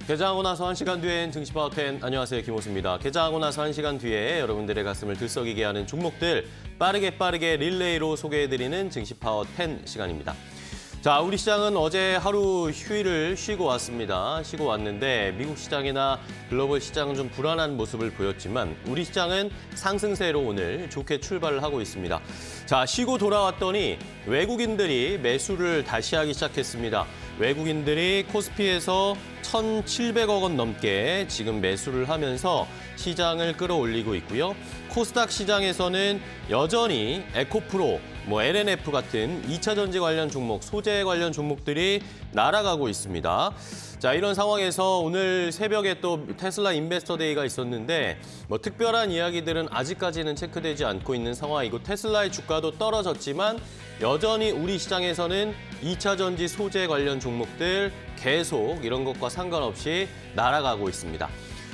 개장하고 나서 1시간 뒤엔 증시파워10. 안녕하세요, 김호수입니다. 개장하고 나서 1시간 뒤에 여러분들의 가슴을 들썩이게 하는 종목들 빠르게 릴레이로 소개해드리는 증시파워10 시간입니다. 자, 우리 시장은 어제 하루 휴일을 쉬고 왔습니다. 쉬고 왔는데 미국 시장이나 글로벌 시장은 좀 불안한 모습을 보였지만 우리 시장은 상승세로 오늘 좋게 출발을 하고 있습니다. 자, 쉬고 돌아왔더니 외국인들이 매수를 다시 하기 시작했습니다. 외국인들이 코스피에서 1,700억 원 넘게 지금 매수를 하면서 시장을 끌어올리고 있고요. 코스닥 시장에서는 여전히 에코프로, LNF 같은 2차 전지 관련 종목, 소재 관련 종목들이 날아가고 있습니다. 자, 이런 상황에서 오늘 새벽에 또 테슬라 인베스터 데이가 있었는데 특별한 이야기들은 아직까지는 체크되지 않고 있는 상황이고 테슬라의 주가도 떨어졌지만 여전히 우리 시장에서는 2차 전지 소재 관련 종목들 계속 이런 것과 상관없이 날아가고 있습니다.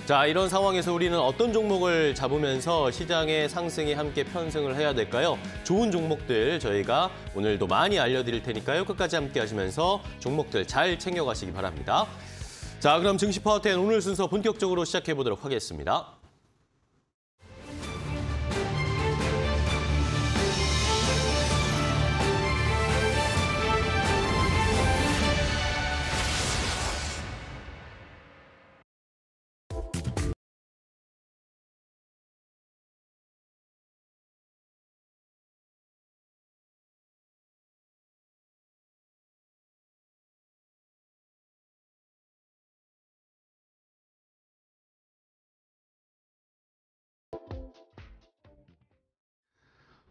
자, 이런 상황에서 우리는 어떤 종목을 잡으면서 시장의 상승이 함께 편승을 해야 될까요? 좋은 종목들 저희가 오늘도 많이 알려드릴 테니까요. 끝까지 함께 하시면서 종목들 잘 챙겨가시기 바랍니다. 자, 그럼 증시파워10 오늘 순서 본격적으로 시작해보도록 하겠습니다.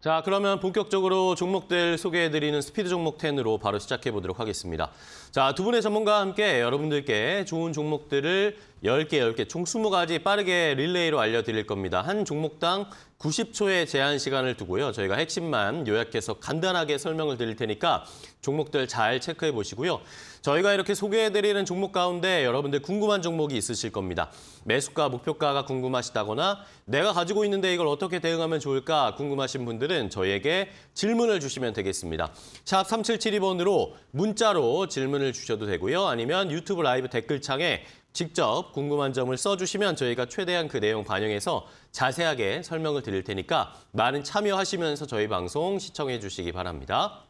자, 그러면 본격적으로 종목들 소개해드리는 스피드 종목 10으로 바로 시작해보도록 하겠습니다. 자, 두 분의 전문가와 함께 여러분들께 좋은 종목들을 10개, 총 20가지 빠르게 릴레이로 알려드릴 겁니다. 한 종목당 90초의 제한 시간을 두고요. 저희가 핵심만 요약해서 간단하게 설명을 드릴 테니까 종목들 잘 체크해 보시고요. 저희가 이렇게 소개해드리는 종목 가운데 여러분들 궁금한 종목이 있으실 겁니다. 매수가, 목표가가 궁금하시다거나 내가 가지고 있는데 이걸 어떻게 대응하면 좋을까 궁금하신 분들은 저희에게 질문을 주시면 되겠습니다. 샵 3772번으로 문자로 질문을 주셔도 되고요. 아니면 유튜브 라이브 댓글창에 직접 궁금한 점을 써주시면 저희가 최대한 그 내용 반영해서 자세하게 설명을 드릴 테니까 많은 참여하시면서 저희 방송 시청해 주시기 바랍니다.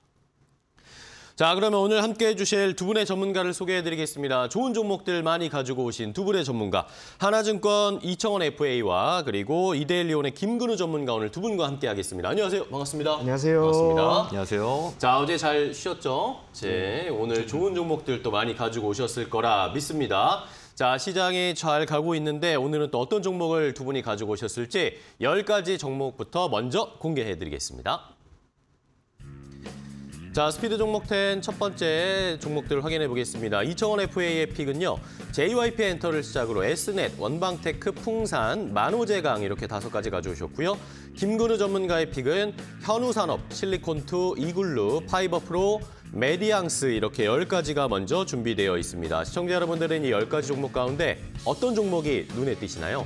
자, 그러면 오늘 함께해 주실 두 분의 전문가를 소개해드리겠습니다. 좋은 종목들 많이 가지고 오신 두 분의 전문가, 하나증권 이청원 FA와 그리고 이데일리온의 김근우 전문가 오늘 두 분과 함께하겠습니다. 안녕하세요. 반갑습니다. 안녕하세요. 반갑습니다. 안녕하세요. 자, 어제 잘 쉬었죠? 오늘 좋은 종목들 또 많이 가지고 오셨을 거라 믿습니다. 자, 시장이 잘 가고 있는데 오늘은 또 어떤 종목을 두 분이 가지고 오셨을지 10가지 종목부터 먼저 공개해드리겠습니다. 자, 스피드 종목 10 첫 번째 종목들을 확인해 보겠습니다. 이청원 FA의 픽은요. JYP 엔터를 시작으로 S넷, 원방테크, 풍산, 만호제강 이렇게 5가지 가져오셨고요. 김근우 전문가의 픽은 현우산업, 실리콘투, 이글루, 파이버프로, 메디앙스 이렇게 10가지가 먼저 준비되어 있습니다. 시청자 여러분들은 이 10가지 종목 가운데 어떤 종목이 눈에 띄시나요?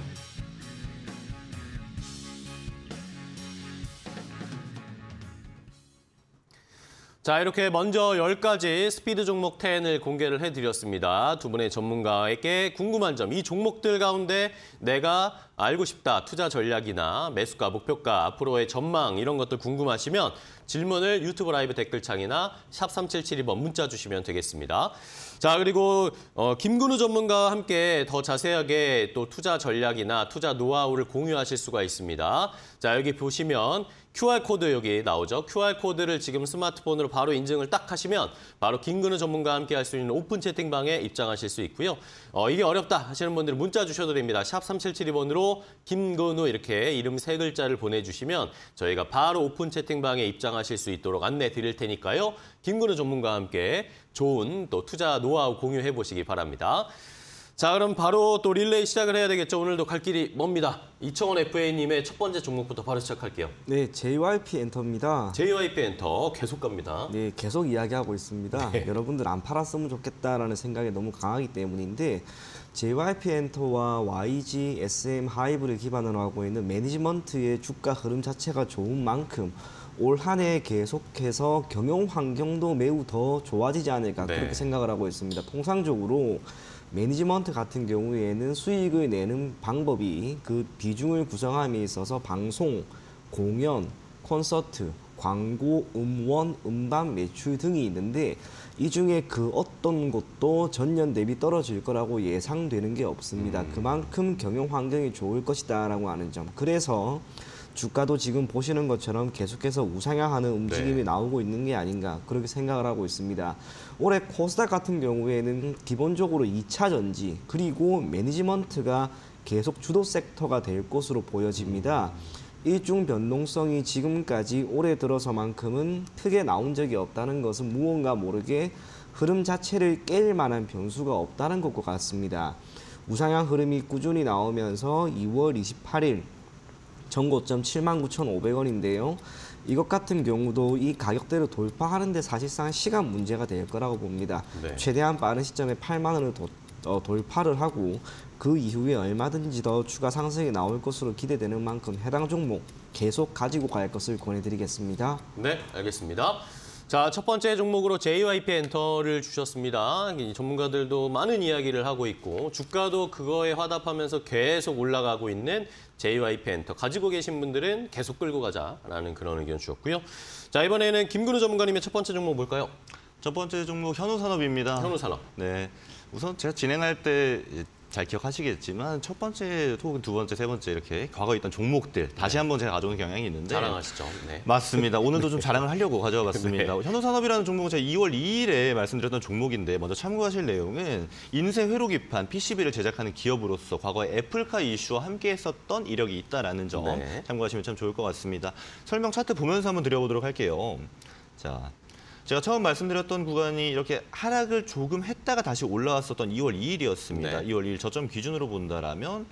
자, 이렇게 먼저 10가지 스피드 종목 10을 공개를 해드렸습니다. 두 분의 전문가에게 궁금한 점, 이 종목들 가운데 내가 알고 싶다, 투자 전략이나 매수가, 목표가, 앞으로의 전망 이런 것들 궁금하시면 질문을 유튜브 라이브 댓글창이나 샵 3772번 문자 주시면 되겠습니다. 자, 그리고 김근우 전문가와 함께 더 자세하게 또 투자 전략이나 투자 노하우를 공유하실 수가 있습니다. 자, 여기 보시면 QR코드 여기 나오죠. QR코드를 지금 스마트폰으로 바로 인증을 딱 하시면 바로 김근우 전문가와 함께 할 수 있는 오픈 채팅방에 입장하실 수 있고요. 이게 어렵다 하시는 분들은 문자 주셔도 됩니다. 샵 3772번으로 김근우 이렇게 이름 3글자를 보내주시면 저희가 바로 오픈 채팅방에 입장하실 수 있도록 안내 드릴 테니까요. 김근우 전문가와 함께 좋은 또 투자 노하우 공유해 보시기 바랍니다. 자, 그럼 바로 또 릴레이 시작을 해야 되겠죠. 오늘도 갈 길이 멉니다. 이청원 FA님의 첫 번째 종목부터 바로 시작할게요. 네, JYP 엔터입니다. JYP 엔터 계속 갑니다. 네, 계속 이야기하고 있습니다. 네. 여러분들 안 팔았으면 좋겠다라는 생각이 너무 강하기 때문인데 JYP 엔터와 YG, SM 하이브를 기반으로 하고 있는 매니지먼트의 주가 흐름 자체가 좋은 만큼 올 한 해 계속해서 경영 환경도 매우 더 좋아지지 않을까 그렇게 생각을 하고 있습니다. 통상적으로 매니지먼트 같은 경우에는 수익을 내는 방법이 그 비중을 구성함에 있어서 방송, 공연, 콘서트, 광고, 음원, 음반 매출 등이 있는데 이 중에 그 어떤 곳도 전년 대비 떨어질 거라고 예상되는 게 없습니다. 그만큼 경영 환경이 좋을 것이다라고 하는 점. 그래서 주가도 지금 보시는 것처럼 계속해서 우상향하는 움직임이 나오고 있는 게 아닌가 그렇게 생각을 하고 있습니다. 올해 코스닥 같은 경우에는 기본적으로 2차 전지 그리고 매니지먼트가 계속 주도 섹터가 될 것으로 보여집니다. 일중 변동성이 지금까지 올해 들어서만큼은 크게 나온 적이 없다는 것은 무언가 모르게 흐름 자체를 깰 만한 변수가 없다는 것과 같습니다. 우상향 흐름이 꾸준히 나오면서 2월 28일 전고점 79,500원인데요. 이것 같은 경우도 이 가격대를 돌파하는 데 사실상 시간 문제가 될 거라고 봅니다. 네. 최대한 빠른 시점에 8만 원을 돌파를 하고 그 이후에 얼마든지 더 추가 상승이 나올 것으로 기대되는 만큼 해당 종목 계속 가지고 갈 것을 권해드리겠습니다. 네, 알겠습니다. 자, 첫 번째 종목으로 JYP 엔터를 주셨습니다. 이 전문가들도 많은 이야기를 하고 있고 주가도 그거에 화답하면서 계속 올라가고 있는 JYP 엔터. 가지고 계신 분들은 계속 끌고 가자라는 그런 의견 주셨고요. 자, 이번에는 김근우 전문가님의 첫 번째 종목 뭘까요? 첫 번째 종목 현우산업입니다. 현우산업. 네, 우선 제가 진행할 때 잘 기억하시겠지만 첫 번째 혹은 두 번째, 세 번째 이렇게 과거에 있던 종목들 다시 한번 제가 가져오는 경향이 있는데 자랑하시죠. 네. 맞습니다. 오늘도 좀 자랑을 하려고 가져와 봤습니다. 네. 현우산업이라는 종목은 제가 2월 2일에 말씀드렸던 종목인데 먼저 참고하실 내용은 인쇄 회로 기판 PCB를 제작하는 기업으로서 과거에 애플카 이슈와 함께 했었던 이력이 있다라는 점 네. 참고하시면 참 좋을 것 같습니다. 설명 차트 보면서 한번 드려보도록 할게요. 자, 제가 처음 말씀드렸던 구간이 이렇게 하락을 조금 했다가 다시 올라왔었던 2월 2일이었습니다. 네. 2월 2일 저점 기준으로 본다라면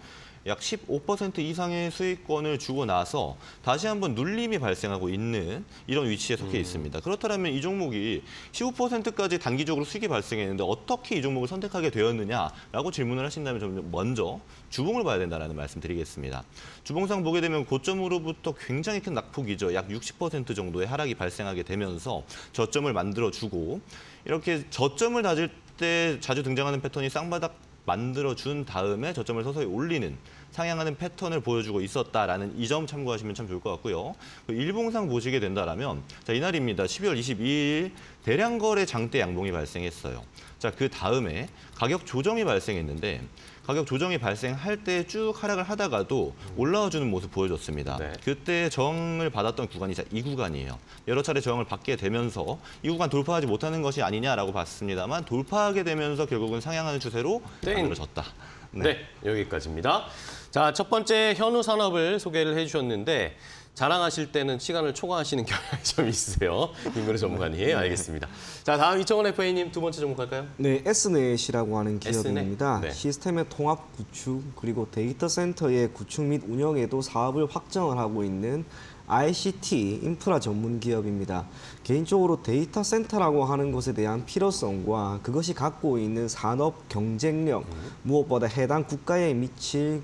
약 15% 이상의 수익권을 주고 나서 다시 한번 눌림이 발생하고 있는 이런 위치에 속해 있습니다. 그렇다면 이 종목이 15%까지 단기적으로 수익이 발생했는데 어떻게 이 종목을 선택하게 되었느냐라고 질문을 하신다면 좀 먼저 주봉을 봐야 된다는 말씀 드리겠습니다. 주봉상 보게 되면 고점으로부터 굉장히 큰 낙폭이죠. 약 60% 정도의 하락이 발생하게 되면서 저점을 만들어주고 이렇게 저점을 다질 때 자주 등장하는 패턴이 쌍바닥 만들어준 다음에 저점을 서서히 올리는 상향하는 패턴을 보여주고 있었다라는 이 점 참고하시면 참 좋을 것 같고요. 일봉상 보시게 된다라면 자, 이날입니다. 12월 22일 대량 거래 장대 양봉이 발생했어요. 자, 그 다음에 가격 조정이 발생했는데 가격 조정이 발생할 때 쭉 하락을 하다가도 올라와주는 모습 보여줬습니다. 네. 그때 저항을 받았던 구간이 이 구간이에요. 여러 차례 저항을 받게 되면서 이 구간 돌파하지 못하는 것이 아니냐라고 봤습니다만 돌파하게 되면서 결국은 상향하는 추세로 만들어졌다. 네, 여기까지입니다. 자, 첫 번째 현우산업을 소개를 해주셨는데 자랑하실 때는 시간을 초과하시는 경향이 좀 있으세요. 김근우 전문가님. 알겠습니다. 자, 다음 이청원 FA님 두 번째 종목 갈까요? 네, S넷이라고 하는 기업입니다. 네. 시스템의 통합 구축 그리고 데이터 센터의 구축 및 운영에도 사업을 확정을 하고 있는 ICT 인프라 전문 기업입니다. 개인적으로 데이터 센터라고 하는 것에 대한 필요성과 그것이 갖고 있는 산업 경쟁력, 무엇보다 해당 국가에 미칠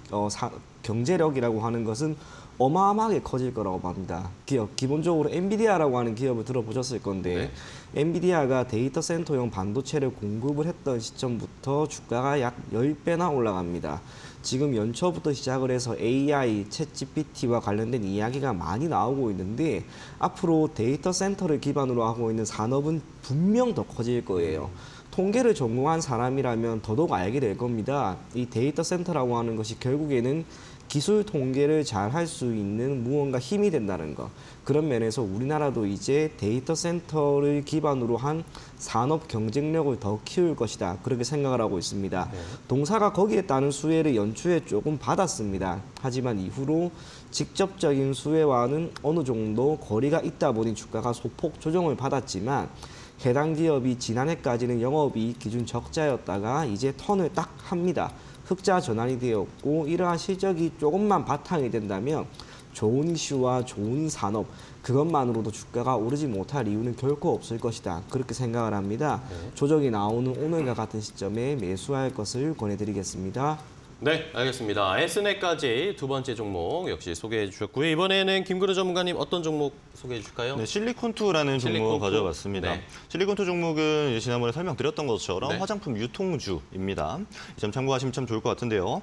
경제력이라고 하는 것은 어마어마하게 커질 거라고 봅니다. 기본적으로 엔비디아라고 하는 기업을 들어보셨을 건데 엔비디아가 데이터 센터용 반도체를 공급을 했던 시점부터 주가가 약 10배나 올라갑니다. 지금 연초부터 시작을 해서 AI, 챗GPT와 관련된 이야기가 많이 나오고 있는데 앞으로 데이터 센터를 기반으로 하고 있는 산업은 분명 더 커질 거예요. 통계를 전공한 사람이라면 더더욱 알게 될 겁니다. 이 데이터 센터라고 하는 것이 결국에는 기술 통계를 잘 할 수 있는 무언가 힘이 된다는 것. 그런 면에서 우리나라도 이제 데이터 센터를 기반으로 한 산업 경쟁력을 더 키울 것이다. 그렇게 생각을 하고 있습니다. 동사가 거기에 따른 수혜를 연초에 조금 받았습니다. 하지만 이후로 직접적인 수혜와는 어느 정도 거리가 있다 보니 주가가 소폭 조정을 받았지만 해당 기업이 지난해까지는 영업이익 기준 적자였다가 이제 턴을 딱 합니다. 흑자 전환이 되었고 이러한 실적이 조금만 바탕이 된다면 좋은 이슈와 좋은 산업 그것만으로도 주가가 오르지 못할 이유는 결코 없을 것이다. 그렇게 생각을 합니다. 조정이 나오는 오늘과 같은 시점에 매수할 것을 권해드리겠습니다. 네, 알겠습니다. S넷까지 두 번째 종목 역시 소개해 주셨고요. 이번에는 김근우 전문가님 어떤 종목 소개해 주실까요? 네, 실리콘2라는 종목을 가져왔습니다. 네. 실리콘2 종목은 지난번에 설명드렸던 것처럼 네. 화장품 유통주입니다. 이 점 참고하시면 참 좋을 것 같은데요.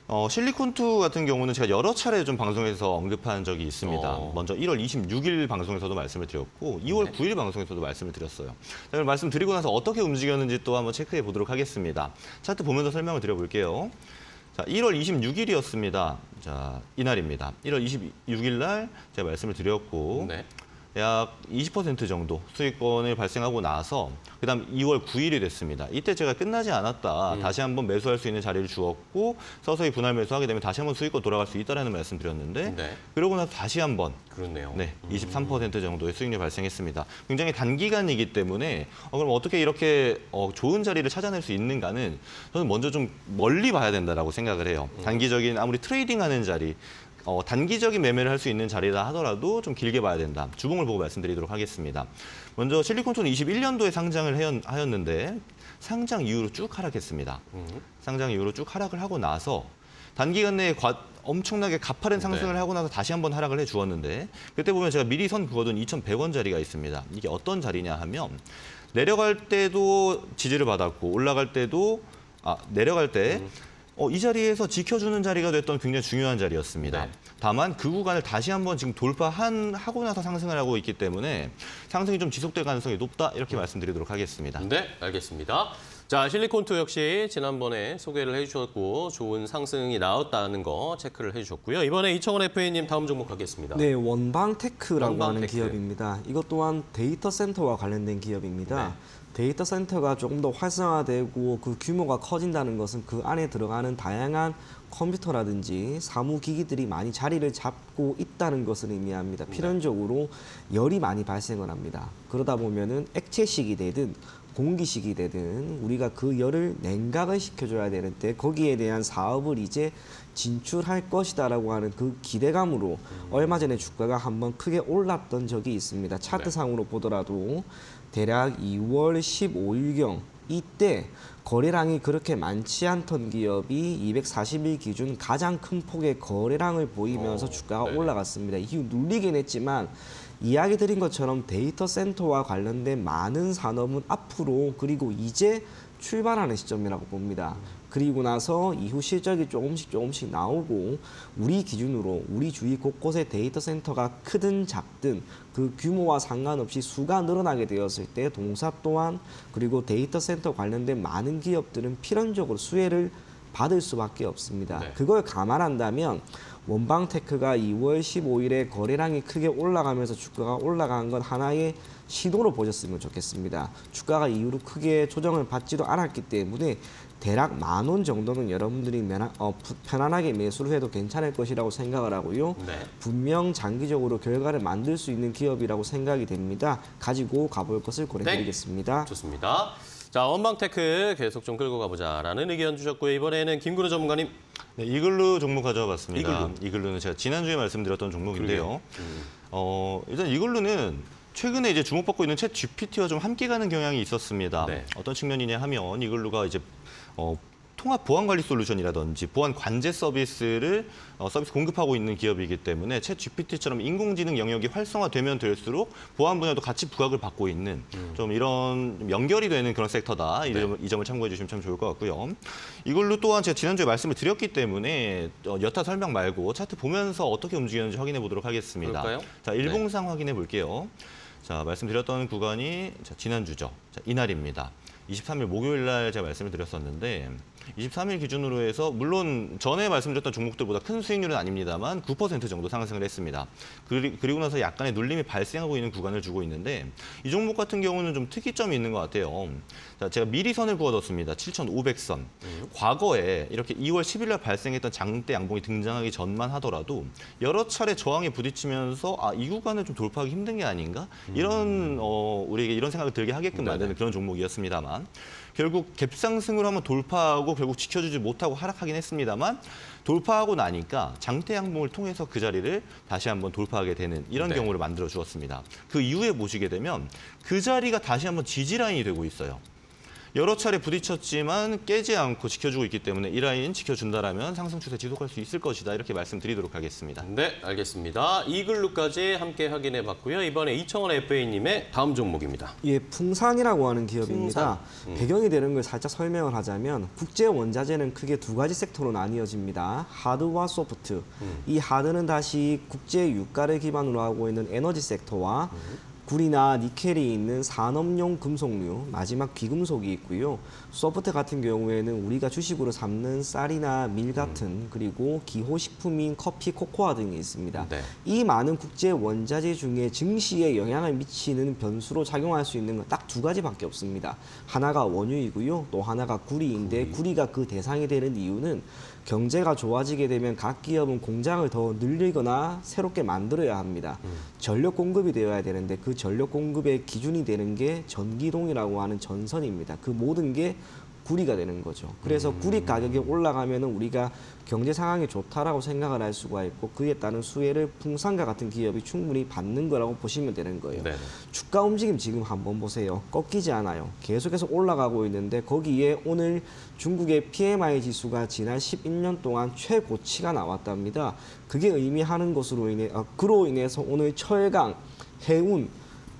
실리콘2 같은 경우는 제가 여러 차례 좀 방송에서 언급한 적이 있습니다. 먼저 1월 26일 방송에서도 말씀을 드렸고 2월 9일 방송에서도 말씀을 드렸어요. 자, 그럼 말씀드리고 나서 어떻게 움직였는지 또 한번 체크해 보도록 하겠습니다. 차트 보면서 설명을 드려볼게요. 자, 1월 26일이었습니다. 자, 이날입니다. 1월 26일 날 제가 말씀을 드렸고 네. 약 20% 정도 수익권을 발생하고 나서 그다음 2월 9일이 됐습니다. 이때 제가 끝나지 않았다. 다시 한번 매수할 수 있는 자리를 주었고 서서히 분할 매수하게 되면 다시 한번 수익권 돌아갈 수 있다라는 말씀 드렸는데 네. 그러고 나서 다시 한번 그렇네요. 네, 23% 정도의 수익률이 발생했습니다. 굉장히 단기간이기 때문에 그럼 어떻게 이렇게 좋은 자리를 찾아낼 수 있는가는 저는 먼저 좀 멀리 봐야 된다라고 생각을 해요. 단기적인 아무리 트레이딩하는 자리 단기적인 매매를 할 수 있는 자리다 하더라도 좀 길게 봐야 된다. 주봉을 보고 말씀드리도록 하겠습니다. 먼저 실리콘2는 21년도에 상장을 하였는데 상장 이후로 쭉 하락했습니다. 상장 이후로 쭉 하락을 하고 나서 단기간 내에 엄청나게 가파른 상승을 하고 나서 다시 한번 하락을 해주었는데 그때 보면 제가 미리 선 그어둔 2,100원짜리가 있습니다. 이게 어떤 자리냐 하면 내려갈 때도 지지를 받았고 올라갈 때도 내려갈 때 이 자리에서 지켜주는 자리가 됐던 굉장히 중요한 자리였습니다. 네. 다만 그 구간을 다시 한번 지금 하고 나서 상승을 하고 있기 때문에 상승이 좀 지속될 가능성이 높다 이렇게 말씀드리도록 하겠습니다. 네, 알겠습니다. 자, 실리콘2 역시 지난번에 소개를 해주셨고 좋은 상승이 나왔다는 거 체크를 해주셨고요. 이번에 이청원 FA님 다음 종목 가겠습니다. 네, 원방테크라고 하는 원방테크. 기업입니다. 이것 또한 데이터 센터와 관련된 기업입니다. 네. 데이터 센터가 조금 더 활성화되고 그 규모가 커진다는 것은 그 안에 들어가는 다양한 컴퓨터라든지 사무기기들이 많이 자리를 잡고 있다는 것을 의미합니다. 필연적으로 열이 많이 발생을 합니다. 그러다 보면은 액체식이 되든 공기식이 되든 우리가 그 열을 냉각을 시켜줘야 되는데 거기에 대한 사업을 이제 진출할 것이다라고 하는 그 기대감으로 얼마 전에 주가가 한번 크게 올랐던 적이 있습니다. 차트상으로 보더라도 대략 2월 15일경 이때 거래량이 그렇게 많지 않던 기업이 240일 기준 가장 큰 폭의 거래량을 보이면서 주가가 올라갔습니다. 이후 눌리긴 했지만 이야기 드린 것처럼 데이터 센터와 관련된 많은 산업은 앞으로 그리고 이제 출발하는 시점이라고 봅니다. 그리고 나서 이후 실적이 조금씩 나오고 우리 기준으로 우리 주위 곳곳에 데이터 센터가 크든 작든 그 규모와 상관없이 수가 늘어나게 되었을 때 동사 또한 그리고 데이터 센터 관련된 많은 기업들은 필연적으로 수혜를 받을 수밖에 없습니다. 네. 그걸 감안한다면 원방테크가 2월 15일에 거래량이 크게 올라가면서 주가가 올라간 건 하나의 시도로 보셨으면 좋겠습니다. 주가가 이후로 크게 조정을 받지도 않았기 때문에 대략 10,000원 정도는 여러분들이 편안하게 매수를 해도 괜찮을 것이라고 생각을 하고요. 네. 분명 장기적으로 결과를 만들 수 있는 기업이라고 생각이 됩니다. 가지고 가볼 것을 권해드리겠습니다. 좋습니다. 자, 원방테크 계속 좀 끌고 가보자라는 의견 주셨고요. 이번에는 김근우 전문가님. 네, 이글루 종목 가져와 봤습니다. 이글루는 제가 지난주에 말씀드렸던 종목인데요. 일단 이글루는 최근에 이제 주목받고 있는 챗 GPT와 좀 함께 가는 경향이 있었습니다. 네. 어떤 측면이냐 하면 이글루가 이제 통합 보안 관리 솔루션이라든지 보안 관제 서비스 공급하고 있는 기업이기 때문에 챗 GPT처럼 인공지능 영역이 활성화되면 될수록 보안 분야도 같이 부각을 받고 있는 좀 이런 연결이 되는 그런 섹터다. 이 점을 참고해 주시면 참 좋을 것 같고요. 이걸로 또한 제가 지난주에 말씀을 드렸기 때문에 여타 설명 말고 차트 보면서 어떻게 움직이는지 확인해 보도록 하겠습니다. 그럴까요? 자, 일봉상 확인해 볼게요. 자, 말씀드렸던 구간이 이날주죠. 자, 이날입니다. 23일 목요일 날 제가 말씀을 드렸었는데 23일 기준으로 해서 물론 전에 말씀드렸던 종목들보다 큰 수익률은 아닙니다만 9% 정도 상승을 했습니다. 그리고 나서 약간의 눌림이 발생하고 있는 구간을 주고 있는데 이 종목 같은 경우는 좀 특이점이 있는 것 같아요. 자, 제가 미리 선을 그어뒀습니다. 7,500선. 과거에 이렇게 2월 10일 날 발생했던 장대 양봉이 등장하기 전만 하더라도 여러 차례 저항에 부딪히면서 이 구간을 좀 돌파하기 힘든 게 아닌가? 이런 우리에게 이런 생각을 들게 하게끔 만드는 그런 종목이었습니다만 결국 갭상승으로 한번 돌파하고 결국 지켜주지 못하고 하락하긴 했습니다만 돌파하고 나니까 장대 양봉을 통해서 그 자리를 다시 한번 돌파하게 되는 이런 경우를 만들어 주었습니다. 그 이후에 보시게 되면 그 자리가 다시 한번 지지라인이 되고 있어요. 여러 차례 부딪혔지만 깨지 않고 지켜주고 있기 때문에 이 라인 지켜준다라면 상승 추세 지속할 수 있을 것이다. 이렇게 말씀드리도록 하겠습니다. 네, 알겠습니다. 이글루까지 함께 확인해봤고요. 이번에 이청원 FA님의 다음 종목입니다. 예, 풍산이라고 하는 기업입니다. 배경이 되는 걸 살짝 설명을 하자면 국제 원자재는 크게 두 가지 섹터로 나뉘어집니다. 하드와 소프트. 이 하드는 다시 국제 유가를 기반으로 하고 있는 에너지 섹터와 구리나 니켈이 있는 산업용 금속류, 마지막 귀금속이 있고요. 소프트 같은 경우에는 우리가 주식으로 삼는 쌀이나 밀 같은 그리고 기호식품인 커피, 코코아 등이 있습니다. 네. 이 많은 국제 원자재 중에 증시에 영향을 미치는 변수로 작용할 수 있는 건 딱 두 가지밖에 없습니다. 하나가 원유이고요. 또 하나가 구리인데 구리가 그 대상이 되는 이유는 경제가 좋아지게 되면 각 기업은 공장을 더 늘리거나 새롭게 만들어야 합니다. 전력 공급이 되어야 되는데 그 전력 공급의 기준이 되는 게 전기동이라고 하는 전선입니다. 그 모든 게 구리가 되는 거죠. 그래서 구리 가격이 올라가면 우리가 경제 상황이 좋다라고 생각을 할 수가 있고 그에 따른 수혜를 풍산과 같은 기업이 충분히 받는 거라고 보시면 되는 거예요. 네. 주가 움직임 지금 한번 보세요. 꺾이지 않아요. 계속해서 올라가고 있는데 거기에 오늘 중국의 PMI 지수가 지난 11년 동안 최고치가 나왔답니다. 그게 의미하는 것으로 그로 인해서 오늘 철강, 해운,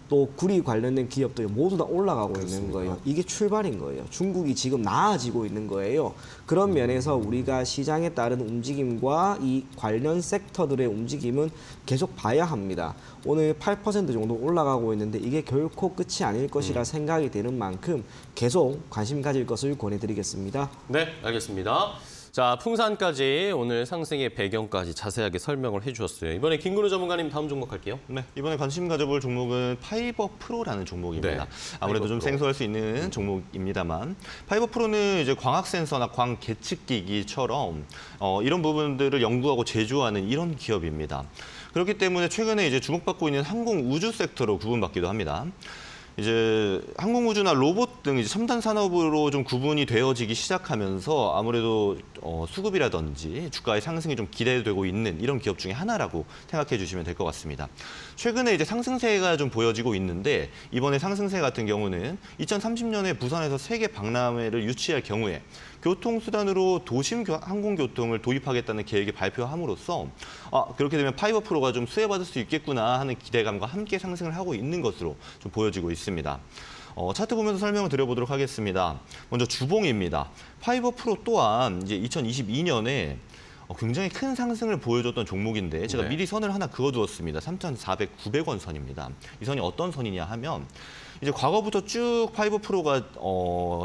또 구리 관련된 기업들이 모두 다 올라가고 있는 거예요. 이게 출발인 거예요. 중국이 지금 나아지고 있는 거예요. 그런 면에서 우리가 시장에 따른 움직임과 이 관련 섹터들의 움직임은 계속 봐야 합니다. 오늘 8% 정도 올라가고 있는데 이게 결코 끝이 아닐 것이라 생각이 되는 만큼 계속 관심 가질 것을 권해드리겠습니다. 네, 알겠습니다. 자, 풍산까지 오늘 상승의 배경까지 자세하게 설명을 해주셨어요. 이번에 김근우 전문가님 다음 종목 할게요. 네, 이번에 관심 가져볼 종목은 파이버 프로라는 종목입니다. 네, 아무래도 좀 파이버 프로. 생소할 수 있는 종목입니다만 파이버 프로는 이제 광학 센서나 광 계측기기처럼 이런 부분들을 연구하고 제조하는 이런 기업입니다. 그렇기 때문에 최근에 이제 주목받고 있는 항공 우주 섹터로 구분받기도 합니다. 이제 항공우주나 로봇 등 이제 첨단 산업으로 좀 구분이 되어지기 시작하면서 아무래도 수급이라든지 주가의 상승이 좀 기대되고 있는 이런 기업 중에 하나라고 생각해 주시면 될 것 같습니다. 최근에 이제 상승세가 좀 보여지고 있는데 이번에 상승세 같은 경우는 2030년에 부산에서 세계 박람회를 유치할 경우에 교통수단으로 도심 항공교통을 도입하겠다는 계획을 발표함으로써 그렇게 되면 파이버 프로가 좀 수혜받을 수 있겠구나 하는 기대감과 함께 상승을 하고 있는 것으로 좀 보여지고 있습니다. 차트 보면서 설명을 드려보도록 하겠습니다. 먼저 주봉입니다. 파이버 프로 또한 이제 2022년에 굉장히 큰 상승을 보여줬던 종목인데 제가 미리 선을 하나 그어두었습니다. 3,400, 900원 선입니다. 이 선이 어떤 선이냐 하면 이제 과거부터 쭉 파이버 프로가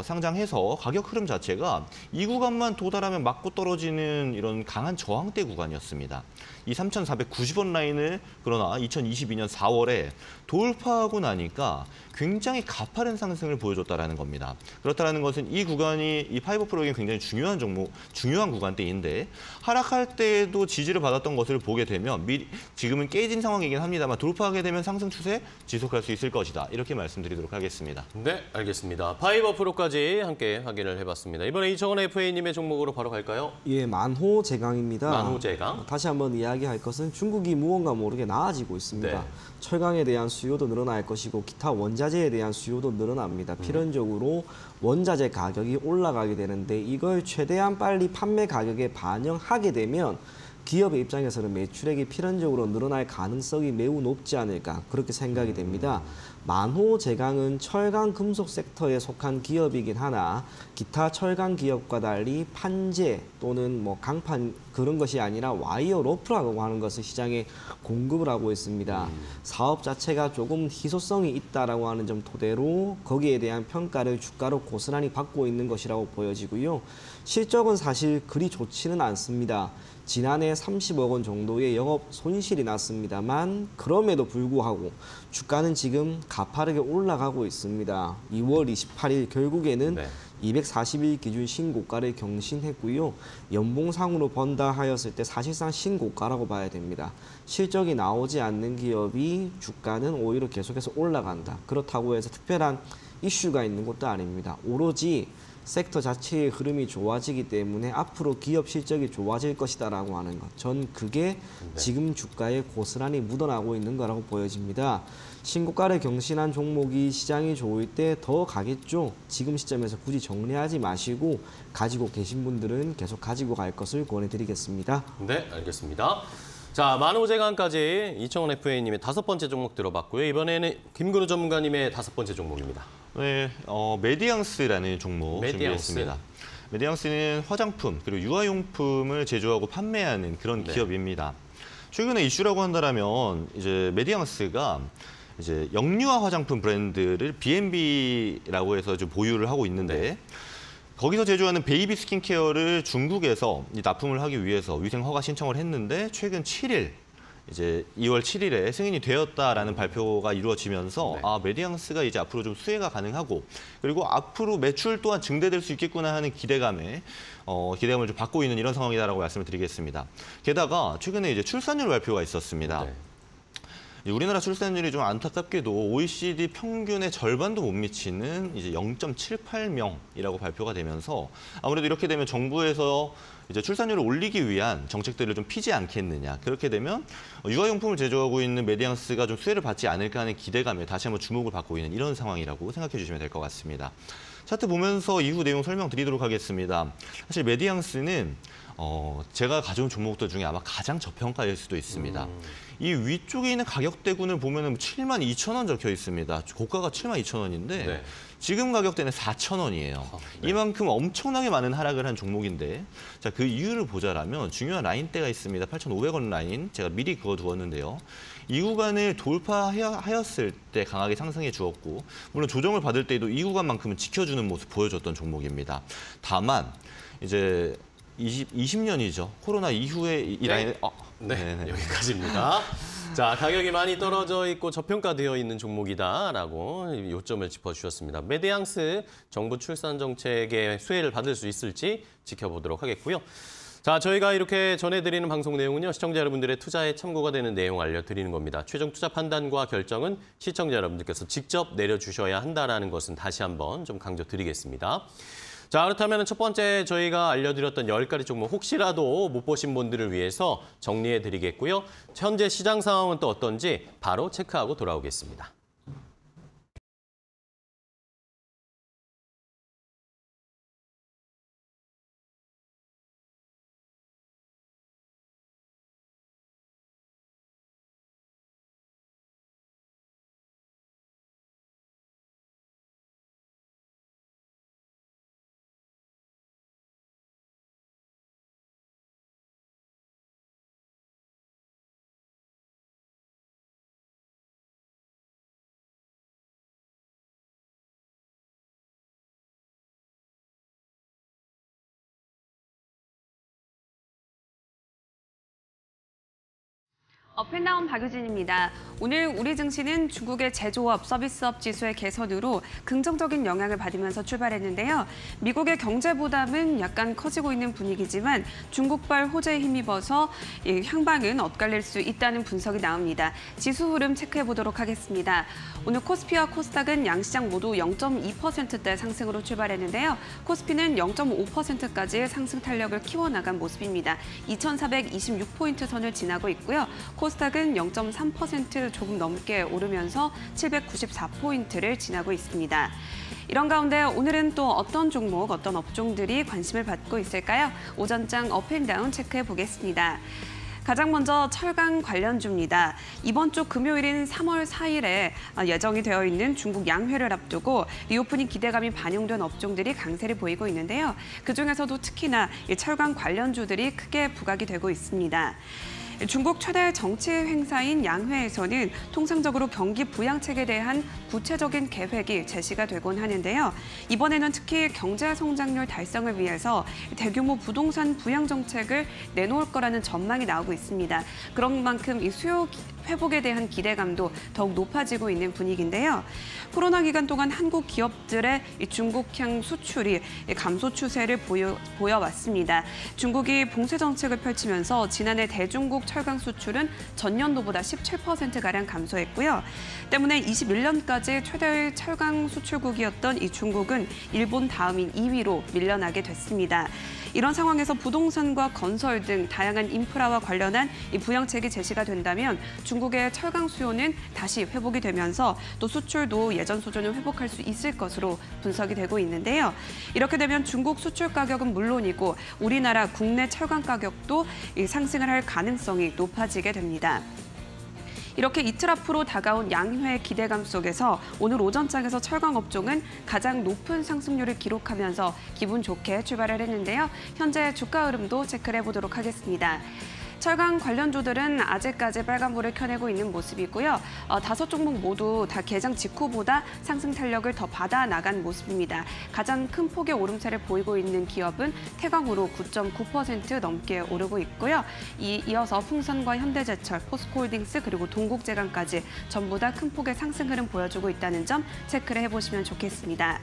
상장해서 가격 흐름 자체가 이 구간만 도달하면 맞고 떨어지는 이런 강한 저항대 구간이었습니다. 이 3,490원 라인을 그러나 2022년 4월에 돌파하고 나니까 굉장히 가파른 상승을 보여줬다라는 겁니다. 그렇다는 것은 이 구간이 이 파이버 프로에게 굉장히 중요한 종목, 중요한 구간대인데 하락할 때에도 지지를 받았던 것을 보게 되면 지금은 깨진 상황이긴 합니다만 돌파하게 되면 상승 추세 지속할 수 있을 것이다. 이렇게 말씀드리도록 하겠습니다. 네, 알겠습니다. 파이버 프로까지 함께 확인을 해봤습니다. 이번에 이청원 FA님의 종목으로 바로 갈까요? 예, 만호제강입니다. 만호제강. 다시 한번 이야기할 것은 중국이 무언가 모르게 나아지고 있습니다. 네. 철강에 대한 수요도 늘어날 것이고 기타 원자재에 대한 수요도 늘어납니다. 필연적으로 원자재 가격이 올라가게 되는데 이걸 최대한 빨리 판매 가격에 반영하게 되면 기업의 입장에서는 매출액이 필연적으로 늘어날 가능성이 매우 높지 않을까 그렇게 생각이 됩니다. 만호제강은 철강 금속 섹터에 속한 기업이긴 하나 기타 철강 기업과 달리 판재 또는 뭐 강판 그런 것이 아니라 와이어 로프라고 하는 것을 시장에 공급을 하고 있습니다. 사업 자체가 조금 희소성이 있다라고 하는 점 토대로 거기에 대한 평가를 주가로 고스란히 받고 있는 것이라고 보여지고요. 실적은 사실 그리 좋지는 않습니다. 지난해 30억 원 정도의 영업 손실이 났습니다만 그럼에도 불구하고 주가는 지금 가파르게 올라가고 있습니다. 2월 28일 결국에는 240일 기준 신고가를 경신했고요. 연봉상으로 번다 하였을 때 사실상 신고가라고 봐야 됩니다. 실적이 나오지 않는 기업이 주가는 오히려 계속해서 올라간다. 그렇다고 해서 특별한 이슈가 있는 것도 아닙니다. 오로지 섹터 자체의 흐름이 좋아지기 때문에 앞으로 기업 실적이 좋아질 것이다라고 하는 것. 전 그게 지금 주가에 고스란히 묻어나고 있는 거라고 보여집니다. 신고가를 경신한 종목이 시장이 좋을 때 더 가겠죠. 지금 시점에서 굳이 정리하지 마시고 가지고 계신 분들은 계속 가지고 갈 것을 권해드리겠습니다. 네, 알겠습니다. 자, 만오제강까지 이청원 FA님의 5번째 종목 들어봤고요. 이번에는 김근우 전문가님의 5번째 종목입니다. 네, 메디앙스라는 종목 준비했습니다. 메디앙스는 화장품 그리고 유아용품을 제조하고 판매하는 그런 기업입니다. 최근에 이슈라고 한다면 이제 메디앙스가 이제 영유아 화장품 브랜드를 B&B라고 해서 좀 보유를 하고 있는데 거기서 제조하는 베이비 스킨케어를 중국에서 납품을 하기 위해서 위생 허가 신청을 했는데 최근 7일 이제 2월 7일에 승인이 되었다라는 발표가 이루어지면서 메디앙스가 이제 앞으로 좀 수혜가 가능하고 그리고 앞으로 매출 또한 증대될 수 있겠구나 하는 기대감을 좀 받고 있는 이런 상황이다라고 말씀을 드리겠습니다. 게다가 최근에 이제 출산율 발표가 있었습니다. 우리나라 출산율이 좀 안타깝게도 OECD 평균의 절반도 못 미치는 이제 0.78명이라고 발표가 되면서 아무래도 이렇게 되면 정부에서 이제 출산율을 올리기 위한 정책들을 좀 피지 않겠느냐. 그렇게 되면 육아용품을 제조하고 있는 메디앙스가 좀 수혜를 받지 않을까 하는 기대감에 다시 한번 주목을 받고 있는 이런 상황이라고 생각해 주시면 될 것 같습니다. 차트 보면서 이후 내용 설명드리도록 하겠습니다. 사실 메디앙스는 제가 가져온 종목들 중에 아마 가장 저평가일 수도 있습니다. 이 위쪽에 있는 가격대군을 보면 72,000원 적혀 있습니다. 고가가 72,000원인데 지금 가격대는 4,000원이에요. 이만큼 엄청나게 많은 하락을 한 종목인데 자, 그 이유를 보자라면 중요한 라인대가 있습니다. 8,500원 라인 제가 미리 그어두었는데요. 이 구간을 돌파하였을 때 강하게 상승해 주었고 물론 조정을 받을 때에도 이 구간만큼은 지켜주는 모습 보여줬던 종목입니다. 다만 이제 20년이죠. 코로나 이후에 이 라인... 여기까지입니다. 자, 가격이 많이 떨어져 있고 저평가되어 있는 종목이다라고 요점을 짚어주셨습니다. 메디앙스 정부 출산 정책의 수혜를 받을 수 있을지 지켜보도록 하겠고요. 자, 저희가 이렇게 전해드리는 방송 내용은요. 시청자 여러분들의 투자에 참고가 되는 내용 알려드리는 겁니다. 최종 투자 판단과 결정은 시청자 여러분들께서 직접 내려주셔야 한다는 것은 다시 한번 좀 강조드리겠습니다. 자, 그렇다면 첫 번째 저희가 알려드렸던 10가지 종목 혹시라도 못 보신 분들을 위해서 정리해드리겠고요. 현재 시장 상황은 또 어떤지 바로 체크하고 돌아오겠습니다. 업앤다운 박유진입니다. 오늘 우리 증시는 중국의 제조업, 서비스업 지수의 개선으로 긍정적인 영향을 받으면서 출발했는데요. 미국의 경제 부담은 약간 커지고 있는 분위기지만 중국발 호재에 힘입어서 향방은 엇갈릴 수 있다는 분석이 나옵니다. 지수 흐름 체크해보도록 하겠습니다. 오늘 코스피와 코스닥은 양시장 모두 0.2%대 상승으로 출발했는데요. 코스피는 0.5%까지 상승 탄력을 키워나간 모습입니다. 2,426포인트 선을 지나고 있고요. 코스닥은 0.3% 조금 넘게 오르면서 794포인트를 지나고 있습니다. 이런 가운데 오늘은 또 어떤 종목, 어떤 업종들이 관심을 받고 있을까요? 오전장 업앤다운 체크해 보겠습니다. 가장 먼저 철강 관련주입니다. 이번 주 금요일인 3월 4일에 예정이 되어 있는 중국 양회를 앞두고 리오프닝 기대감이 반영된 업종들이 강세를 보이고 있는데요. 그중에서도 특히나 철강 관련주들이 크게 부각이 되고 있습니다. 중국 최대 정치 행사인 양회에서는 통상적으로 경기 부양책에 대한 구체적인 계획이 제시가 되곤 하는데요. 이번에는 특히 경제 성장률 달성을 위해서 대규모 부동산 부양 정책을 내놓을 거라는 전망이 나오고 있습니다. 그런 만큼 이 수요 회복에 대한 기대감도 더욱 높아지고 있는 분위기인데요. 코로나 기간 동안 한국 기업들의 이 중국향 수출이 감소 추세를 보여왔습니다. 중국이 봉쇄 정책을 펼치면서 지난해 대중국 철강 수출은 전년도보다 17%가량 감소했고요. 때문에 21년까지 최대의 철강 수출국이었던 이 중국은 일본 다음인 2위로 밀려나게 됐습니다. 이런 상황에서 부동산과 건설 등 다양한 인프라와 관련한 이 부양책이 제시가 된다면 중국의 철강 수요는 다시 회복이 되면서 또 수출도 예전 수준을 회복할 수 있을 것으로 분석이 되고 있는데요. 이렇게 되면 중국 수출 가격은 물론이고 우리나라 국내 철강 가격도 상승을 할 가능성이 높아지게 됩니다. 이렇게 이틀 앞으로 다가온 양회 기대감 속에서 오늘 오전장에서 철강업종은 가장 높은 상승률을 기록하면서 기분 좋게 출발을 했는데요. 현재 주가 흐름도 체크를 해보도록 하겠습니다. 철강 관련주들은 아직까지 빨간불을 켜내고 있는 모습이고요. 5종목 모두 다 개장 직후보다 상승 탄력을 더 받아 나간 모습입니다. 가장 큰 폭의 오름세를 보이고 있는 기업은 태광으로 9.9% 넘게 오르고 있고요. 이어서 풍선과 현대제철, 포스코홀딩스 그리고 동국제강까지 전부 다 큰 폭의 상승 흐름 보여주고 있다는 점 체크를 해보시면 좋겠습니다.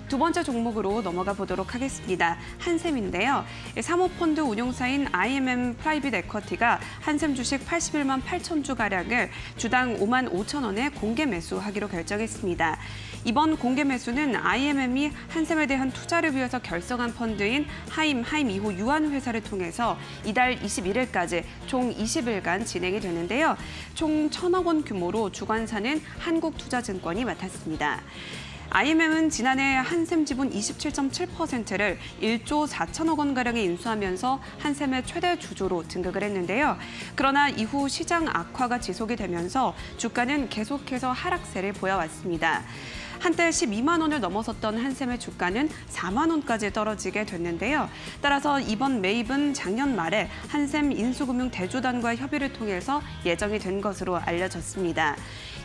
두 번째 종목으로 넘어가 보도록 하겠습니다. 한샘인데요. 사모펀드 운용사인 IMM 프라이빗 에쿼티가 한샘 주식 81만 8천 주가량을 주당 5만 5천 원에 공개 매수하기로 결정했습니다. 이번 공개 매수는 IMM이 한샘에 대한 투자를 위해서 결성한 펀드인 하임 2호 유한회사를 통해서 이달 21일까지 총 20일간 진행이 되는데요. 총 1,000억 원 규모로 주관사는 한국투자증권이 맡았습니다. IMM은 지난해 한샘 지분 27.7%를 1조 4천억 원가량에 인수하면서 한샘의 최대 주주로 등극을 했는데요. 그러나 이후 시장 악화가 지속이 되면서 주가는 계속해서 하락세를 보여왔습니다. 한때 12만 원을 넘어섰던 한샘의 주가는 4만 원까지 떨어지게 됐는데요. 따라서 이번 매입은 작년 말에 한샘 인수금융 대주단과의 협의를 통해서 예정이 된 것으로 알려졌습니다.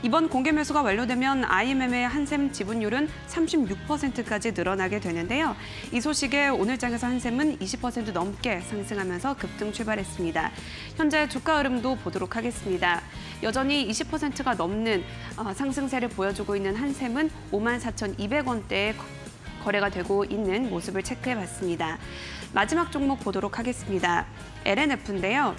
이번 공개 매수가 완료되면 IMM의 한샘 지분율은 36%까지 늘어나게 되는데요. 이 소식에 오늘장에서 한샘은 20% 넘게 상승하면서 급등 출발했습니다. 현재 주가 흐름도 보도록 하겠습니다. 여전히 20%가 넘는 상승세를 보여주고 있는 한샘은 54,200원대에 거래가 되고 있는 모습을 체크해봤습니다. 마지막 종목 보도록 하겠습니다. LNF인데요.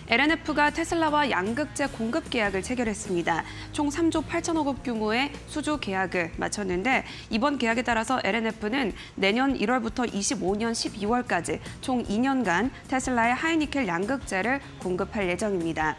LNF가 테슬라와 양극재 공급 계약을 체결했습니다. 총 3조 8천억 원 규모의 수주 계약을 마쳤는데 이번 계약에 따라서 LNF는 내년 1월부터 25년 12월까지 총 2년간 테슬라의 하이니켈 양극재를 공급할 예정입니다.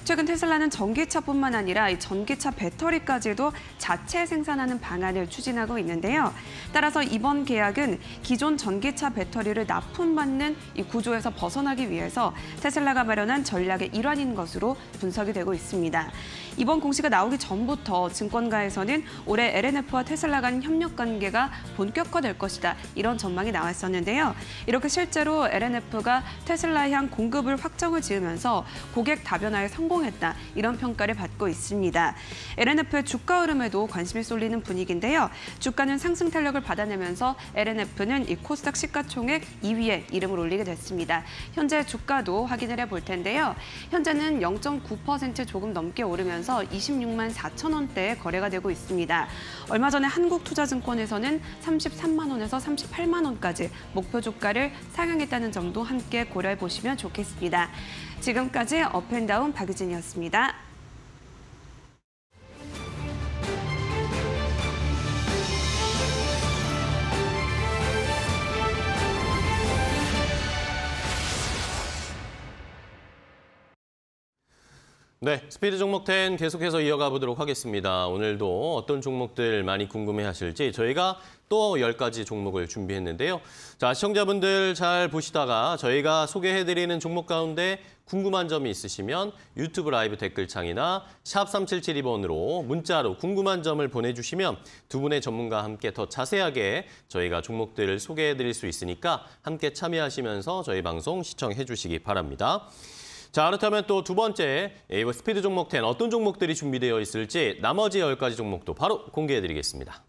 최근 테슬라는 전기차뿐만 아니라 전기차 배터리까지도 자체 생산하는 방안을 추진하고 있는데요. 따라서 이번 계약은 기존 전기차 배터리를 납품받는 이 구조에서 벗어나기 위해서 테슬라가 마련한 전략의 일환인 것으로 분석이 되고 있습니다. 이번 공시가 나오기 전부터 증권가에서는 올해 LNF와 테슬라 간 협력 관계가 본격화될 것이다. 이런 전망이 나왔었는데요. 이렇게 실제로 LNF가 테슬라 향 공급을 확정을 지으면서 고객 다변화에 성공했다. 이런 평가를 받고 있습니다. LNF의 주가 흐름에도 관심이 쏠리는 분위기인데요. 주가는 상승 탄력을 받아내면서 LNF는 이 코스닥 시가총액 2위에 이름을 올리게 됐습니다. 현재 주가도 확인을 해볼 텐데요. 현재는 0.9% 조금 넘게 오르면서 26만 4천 원대에 거래가 되고 있습니다. 얼마 전에 한국투자증권에서는 33만 원에서 38만 원까지 목표 주가를 상향했다는 점도 함께 고려해 보시면 좋겠습니다. 지금까지 업앤다운 박유진이었습니다. 네, 스피드 종목 10 계속해서 이어가 보도록 하겠습니다. 오늘도 어떤 종목들 많이 궁금해하실지 저희가 또 10가지 종목을 준비했는데요. 자, 시청자분들 잘 보시다가 저희가 소개해드리는 종목 가운데 궁금한 점이 있으시면 유튜브 라이브 댓글창이나 샵 3772번으로 문자로 궁금한 점을 보내주시면 두 분의 전문가와 함께 더 자세하게 저희가 종목들을 소개해드릴 수 있으니까 함께 참여하시면서 저희 방송 시청해 주시기 바랍니다. 자, 그렇다면 또 두 번째 스피드 종목 10 어떤 종목들이 준비되어 있을지 나머지 10가지 종목도 바로 공개해드리겠습니다.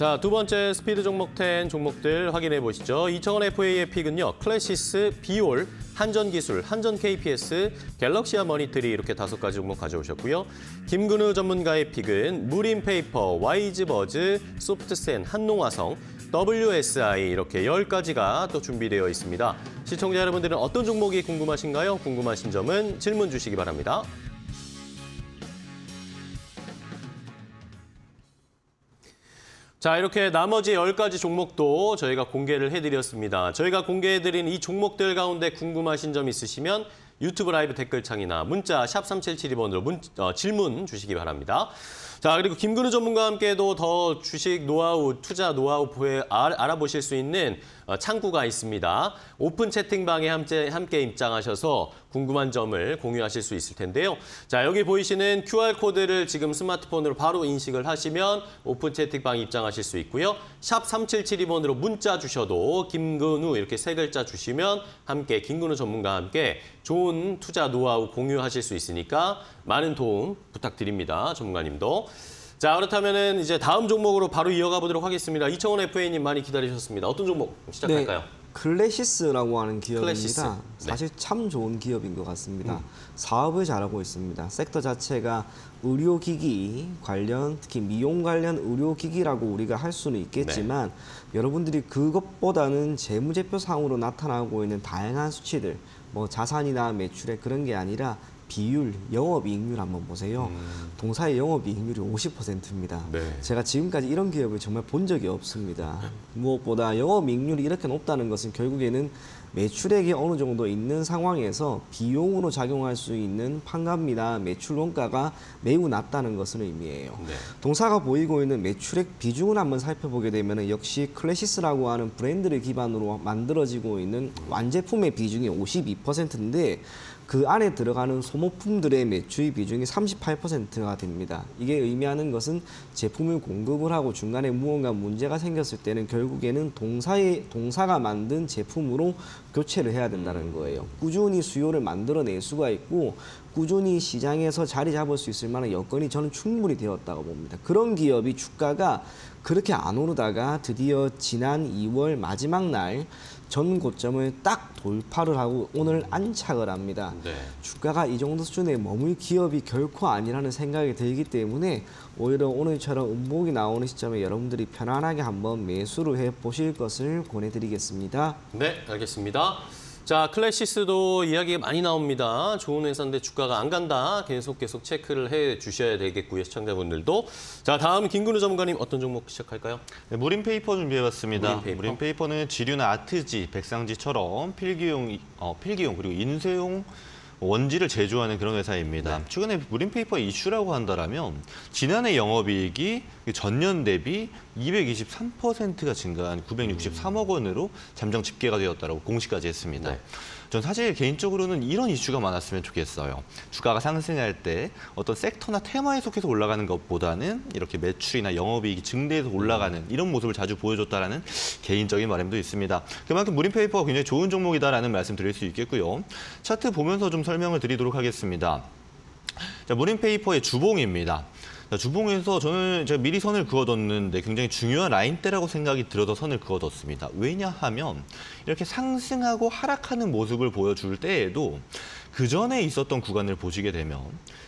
자, 두 번째 스피드 종목 10 종목들 확인해 보시죠. 이청원 FA의 픽은요. 클래시스, 비올, 한전기술, 한전 KPS, 갤럭시아 머니터리 이렇게 5가지 종목 가져오셨고요. 김근우 전문가의 픽은 무림페이퍼, 와이즈버즈, 소프트센, 한농화성, WSI 이렇게 10가지가 또 준비되어 있습니다. 시청자 여러분들은 어떤 종목이 궁금하신가요? 궁금하신 점은 질문 주시기 바랍니다. 자, 이렇게 나머지 10가지 종목도 저희가 공개를 해드렸습니다. 저희가 공개해드린 이 종목들 가운데 궁금하신 점 있으시면 유튜브 라이브 댓글창이나 문자 샵 3772번으로 질문 주시기 바랍니다. 자, 그리고 김근우 전문가와 함께도 더 주식 노하우, 투자 노하우 알아보실 수 있는 창구가 있습니다. 오픈 채팅방에 함께 입장하셔서 궁금한 점을 공유하실 수 있을 텐데요. 자, 여기 보이시는 QR코드를 지금 스마트폰으로 바로 인식을 하시면 오픈 채팅방 입장하실 수 있고요. 샵 3772번으로 문자 주셔도 김근우 이렇게 3글자 주시면 함께 김근우 전문가와 함께 좋은 투자 노하우 공유하실 수 있으니까 많은 도움 부탁드립니다. 전문가님도. 자, 그렇다면은 이제 다음 종목으로 바로 이어가 보도록 하겠습니다. 이청원 FA님 많이 기다리셨습니다. 어떤 종목 시작할까요? 네, 클래시스라고 하는 기업입니다. 클래시스. 네. 사실 참 좋은 기업인 것 같습니다. 사업을 잘하고 있습니다. 섹터 자체가 의료기기 관련, 특히 미용 관련 의료기기라고 우리가 할 수는 있겠지만 여러분들이 그것보다는 재무제표상으로 나타나고 있는 다양한 수치들, 뭐 자산이나 매출액 그런 게 아니라 비율, 영업이익률 한번 보세요. 동사의 영업이익률이 50%입니다. 네. 제가 지금까지 이런 기업을 정말 본 적이 없습니다. 무엇보다 영업이익률이 이렇게 높다는 것은 결국에는 매출액이 어느 정도 있는 상황에서 비용으로 작용할 수 있는 판관비나 매출 원가가 매우 낮다는 것을 의미해요. 네. 동사가 보이고 있는 매출액 비중을 한번 살펴보게 되면 역시 클래시스라고 하는 브랜드를 기반으로 만들어지고 있는 완제품의 비중이 52%인데 그 안에 들어가는 소모품들의 매출 비중이 38%가 됩니다. 이게 의미하는 것은 제품을 공급을 하고 중간에 무언가 문제가 생겼을 때는 결국에는 동사가 만든 제품으로 교체를 해야 된다는 거예요. 꾸준히 수요를 만들어낼 수가 있고 꾸준히 시장에서 자리 잡을 수 있을 만한 여건이 저는 충분히 되었다고 봅니다. 그런 기업이 주가가 그렇게 안 오르다가 드디어 지난 2월 마지막 날 전 고점을 딱 돌파를 하고 오늘 안착을 합니다. 네. 주가가 이 정도 수준에 머물 기업이 결코 아니라는 생각이 들기 때문에 오히려 오늘처럼 음봉이 나오는 시점에 여러분들이 편안하게 한번 매수를 해보실 것을 권해드리겠습니다. 네, 알겠습니다. 자, 클래시스도 이야기가 많이 나옵니다. 좋은 회사인데 주가가 안 간다. 계속 체크를 해 주셔야 되겠고요, 시청자분들도. 자, 다음 김근우 전문가님 어떤 종목 시작할까요? 네, 무림페이퍼 준비해봤습니다. 무림페이퍼. 무림페이퍼는 지류나 아트지, 백상지처럼 필기용 그리고 인쇄용 원지를 제조하는 그런 회사입니다. 네. 최근에 무림페이퍼 이슈라고 한다면 지난해 영업이익이 전년 대비 223%가 증가한 963억 원으로 잠정 집계가 되었다고 공시까지 했습니다. 네. 전 사실 개인적으로는 이런 이슈가 많았으면 좋겠어요. 주가가 상승할 때 어떤 섹터나 테마에 속해서 올라가는 것보다는 이렇게 매출이나 영업이익이 증대해서 올라가는 이런 모습을 자주 보여줬다라는 개인적인 바람도 있습니다. 그만큼 무림페이퍼가 굉장히 좋은 종목이다라는 말씀 드릴 수 있겠고요. 차트 보면서 좀 설명을 드리도록 하겠습니다. 자, 무림페이퍼의 주봉입니다. 자, 주봉에서 저는 제가 미리 선을 그어뒀는데 굉장히 중요한 라인대라고 생각이 들어서 선을 그어뒀습니다. 왜냐하면 이렇게 상승하고 하락하는 모습을 보여줄 때에도 그 전에 있었던 구간을 보시게 되면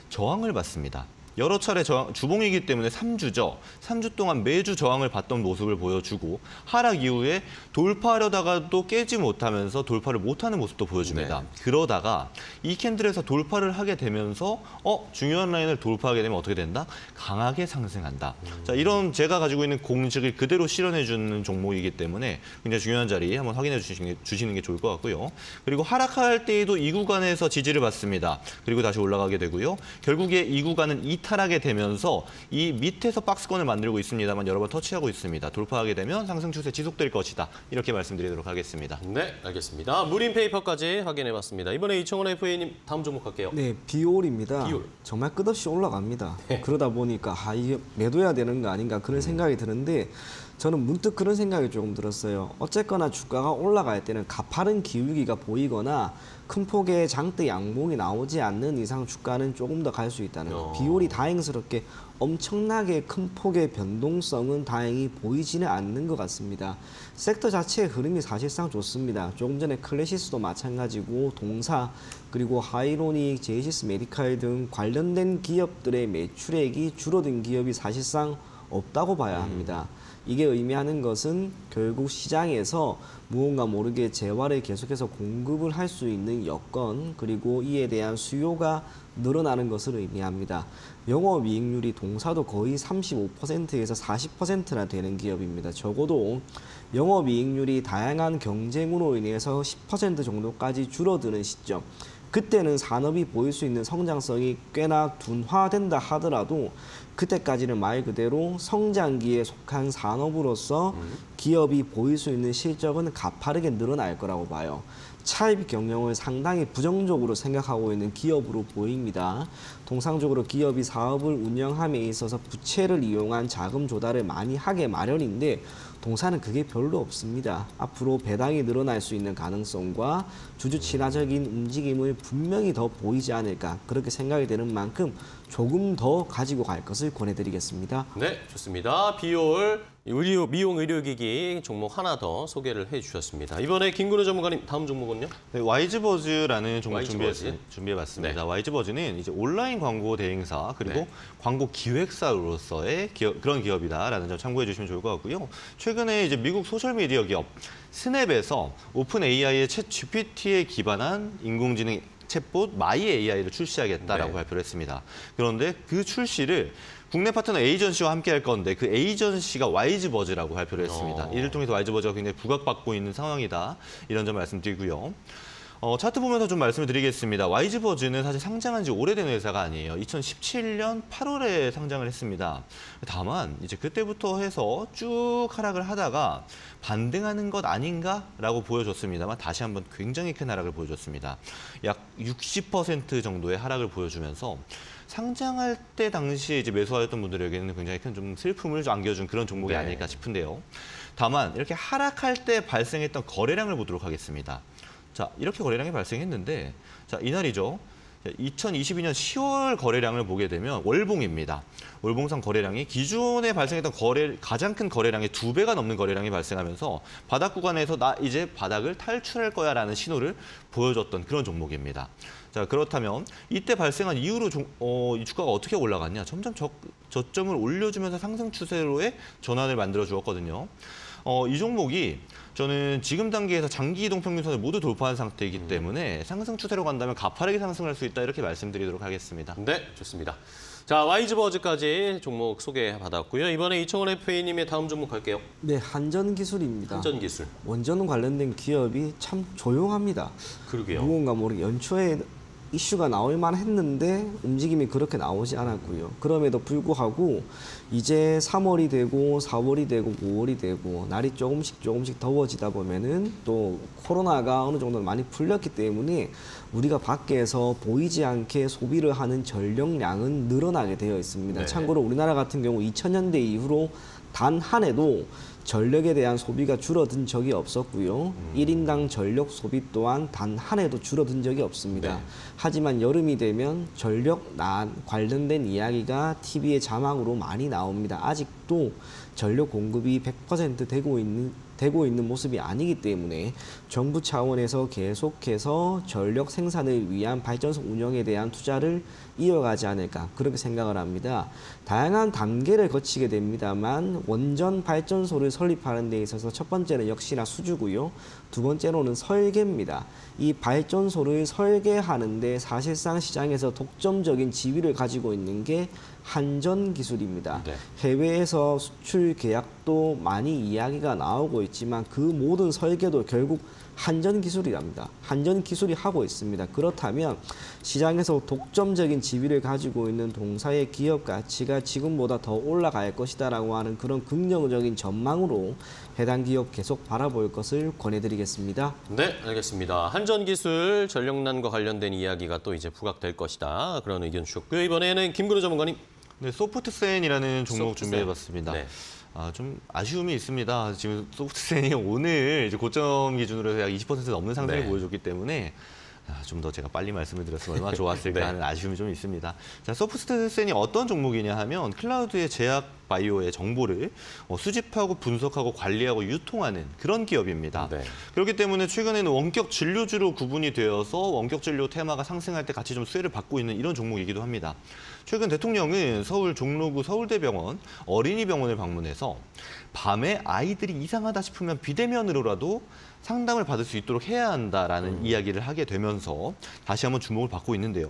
저항을 받습니다. 여러 차례 주봉이기 때문에 3주죠. 3주 동안 매주 저항을 받던 모습을 보여주고 하락 이후에 돌파하려다가도 깨지 못하면서 돌파를 못하는 모습도 보여줍니다. 네. 그러다가 이 캔들에서 돌파를 하게 되면서 중요한 라인을 돌파하게 되면 어떻게 된다? 강하게 상승한다. 자, 이런 제가 가지고 있는 공식을 그대로 실현해주는 종목이기 때문에 굉장히 중요한 자리 한번 확인해 주시는 게 좋을 것 같고요. 그리고 하락할 때에도 이 구간에서 지지를 받습니다. 그리고 다시 올라가게 되고요. 결국에 이 구간은 이탈하게 되면서 이 밑에서 박스권을 만들고 있습니다만 여러 번 터치하고 있습니다. 돌파하게 되면 상승 추세 지속될 것이다. 이렇게 말씀드리도록 하겠습니다. 네, 알겠습니다. 무림페이퍼까지 확인해봤습니다. 이번에 이청원 FA님 다음 종목 갈게요. 네, 비올입니다. 비올. 정말 끝없이 올라갑니다. 그러다 보니까 이게 매도해야 되는 거 아닌가 그런 생각이 드는데 저는 문득 그런 생각이 조금 들었어요. 어쨌거나 주가가 올라갈 때는 가파른 기울기가 보이거나 큰 폭의 장대 양봉이 나오지 않는 이상 주가는 조금 더 갈 수 있다는 거. 비율이 다행스럽게 엄청나게 큰 폭의 변동성은 다행히 보이지는 않는 것 같습니다. 섹터 자체의 흐름이 사실상 좋습니다. 조금 전에 클래시스도 마찬가지고 동사 그리고 하이로닉, 제이시스 메디칼 등 관련된 기업들의 매출액이 줄어든 기업이 사실상 없다고 봐야 합니다. 이게 의미하는 것은 결국 시장에서 무언가 모르게 재화를 계속해서 공급을 할 수 있는 여건 그리고 이에 대한 수요가 늘어나는 것을 의미합니다. 영업이익률이 동사도 거의 35%에서 40%나 되는 기업입니다. 적어도 영업이익률이 다양한 경쟁으로 인해서 10% 정도까지 줄어드는 시점. 그때는 산업이 보일 수 있는 성장성이 꽤나 둔화된다 하더라도 그때까지는 말 그대로 성장기에 속한 산업으로서 기업이 보일 수 있는 실적은 가파르게 늘어날 거라고 봐요. 차입 경영을 상당히 부정적으로 생각하고 있는 기업으로 보입니다. 통상적으로 기업이 사업을 운영함에 있어서 부채를 이용한 자금 조달을 많이 하게 마련인데 동사는 그게 별로 없습니다. 앞으로 배당이 늘어날 수 있는 가능성과 주주 친화적인 움직임을 분명히 더 보이지 않을까 그렇게 생각이 되는 만큼 조금 더 가지고 갈 것을 권해드리겠습니다. 네, 좋습니다. 비올 미용 의료기기 종목 하나 더 소개를 해주셨습니다. 이번에 김근우 전문가님 다음 종목은요? 네, 와이즈버즈라는 종목 와이즈버즈? 준비해봤습니다. 네. 와이즈버즈는 이제 온라인 광고 대행사 그리고 네. 광고 기획사로서의 그런 기업이다라는 점 참고해 주시면 좋을 것 같고요. 최근에 이제 미국 소셜 미디어 기업 스냅에서 오픈 AI의 챗 GPT에 기반한 인공지능 챗봇 마이 AI를 출시하겠다라고 네. 발표를 했습니다. 그런데 그 출시를 국내 파트너 에이전시와 함께 할 건데 그 에이전시가 와이즈버즈라고 발표를 했습니다. 이를 통해서 와이즈버즈가 굉장히 부각받고 있는 상황이다. 이런 점 말씀드리고요. 차트 보면서 좀 말씀을 드리겠습니다. 와이즈버즈는 사실 상장한 지 오래된 회사가 아니에요. 2017년 8월에 상장을 했습니다. 다만 이제 그때부터 해서 쭉 하락을 하다가 반등하는 것 아닌가라고 보여줬습니다만 다시 한번 굉장히 큰 하락을 보여줬습니다. 약 60% 정도의 하락을 보여주면서 상장할 때 당시에 이제 매수하였던 분들에게는 굉장히 큰 좀 슬픔을 안겨준 그런 종목이 네. 아닐까 싶은데요. 다만 이렇게 하락할 때 발생했던 거래량을 보도록 하겠습니다. 자, 이렇게 거래량이 발생했는데, 자, 이날이죠. 2022년 10월 거래량을 보게 되면 월봉입니다. 월봉상 거래량이 기존에 발생했던 가장 큰 거래량의 2배가 넘는 거래량이 발생하면서 바닥 구간에서 나 이제 바닥을 탈출할 거야라는 신호를 보여줬던 그런 종목입니다. 자, 그렇다면 이때 발생한 이후로 이 주가가 어떻게 올라갔냐? 점점 저점을 올려주면서 상승 추세로의 전환을 만들어 주었거든요. 이 종목이 저는 지금 단계에서 장기 이동 평균선을 모두 돌파한 상태이기 때문에 상승 추세로 간다면 가파르게 상승할 수 있다 이렇게 말씀드리도록 하겠습니다. 네, 좋습니다. 자, 와이즈버즈까지 종목 소개받았고요. 이번에 이청원 FA님의 다음 종목 갈게요. 네, 한전기술입니다. 한전기술. 원전 관련된 기업이 참 조용합니다. 그러게요. 무언가 모르게 연초에 이슈가 나올 만했는데 움직임이 그렇게 나오지 않았고요. 그럼에도 불구하고 이제 3월이 되고 4월이 되고 5월이 되고 날이 조금씩 더워지다 보면은 또 코로나가 어느 정도 많이 풀렸기 때문에 우리가 밖에서 보이지 않게 소비를 하는 전력량은 늘어나게 되어 있습니다. 네. 참고로 우리나라 같은 경우 2000년대 이후로 단 한 해도 전력에 대한 소비가 줄어든 적이 없었고요. 1인당 전력 소비 또한 단 한 해도 줄어든 적이 없습니다. 네. 하지만 여름이 되면 전력난 관련된 이야기가 TV의 자막으로 많이 나옵니다. 아직도 전력 공급이 100% 되고 있는 모습이 아니기 때문에 정부 차원에서 계속해서 전력 생산을 위한 발전소 운영에 대한 투자를 이어가지 않을까 그렇게 생각을 합니다. 다양한 단계를 거치게 됩니다만 원전 발전소를 설립하는 데 있어서 첫 번째는 역시나 수주고요. 두 번째로는 설계입니다. 이 발전소를 설계하는데 사실상 시장에서 독점적인 지위를 가지고 있는 게 한전기술입니다. 네. 해외에서 수출 계약도 많이 이야기가 나오고 있지만 그 모든 설계도 결국 한전기술이랍니다. 한전기술이 하고 있습니다. 그렇다면 시장에서 독점적인 지위를 가지고 있는 동사의 기업 가치가 지금보다 더 올라갈 것이다라고 하는 그런 긍정적인 전망으로 해당 기업 계속 바라볼 것을 권해드리겠습니다. 네, 알겠습니다. 한전기술 전력난과 관련된 이야기가 또 이제 부각될 것이다. 그런 의견 주셨고요. 이번에는 김근우 전문가님. 네, 소프트센이라는 종목 소프트센. 준비해봤습니다. 네. 좀 아쉬움이 있습니다. 지금 소프트센이 오늘 이제 고점 기준으로 약 20% 넘는 상승을 네. 보여줬기 때문에 좀 더 제가 빨리 말씀을 드렸으면 얼마나 좋았을까 네. 하는 아쉬움이 좀 있습니다. 자, 소프트센이 어떤 종목이냐 하면 클라우드의 제약 바이오의 정보를 수집하고 분석하고 관리하고 유통하는 그런 기업입니다. 네. 그렇기 때문에 최근에는 원격 진료주로 구분이 되어서 원격 진료 테마가 상승할 때 같이 좀 수혜를 받고 있는 이런 종목이기도 합니다. 최근 대통령은 서울 종로구 서울대병원 어린이병원을 방문해서 밤에 아이들이 이상하다 싶으면 비대면으로라도 상담을 받을 수 있도록 해야 한다라는 이야기를 하게 되면서 다시 한번 주목을 받고 있는데요.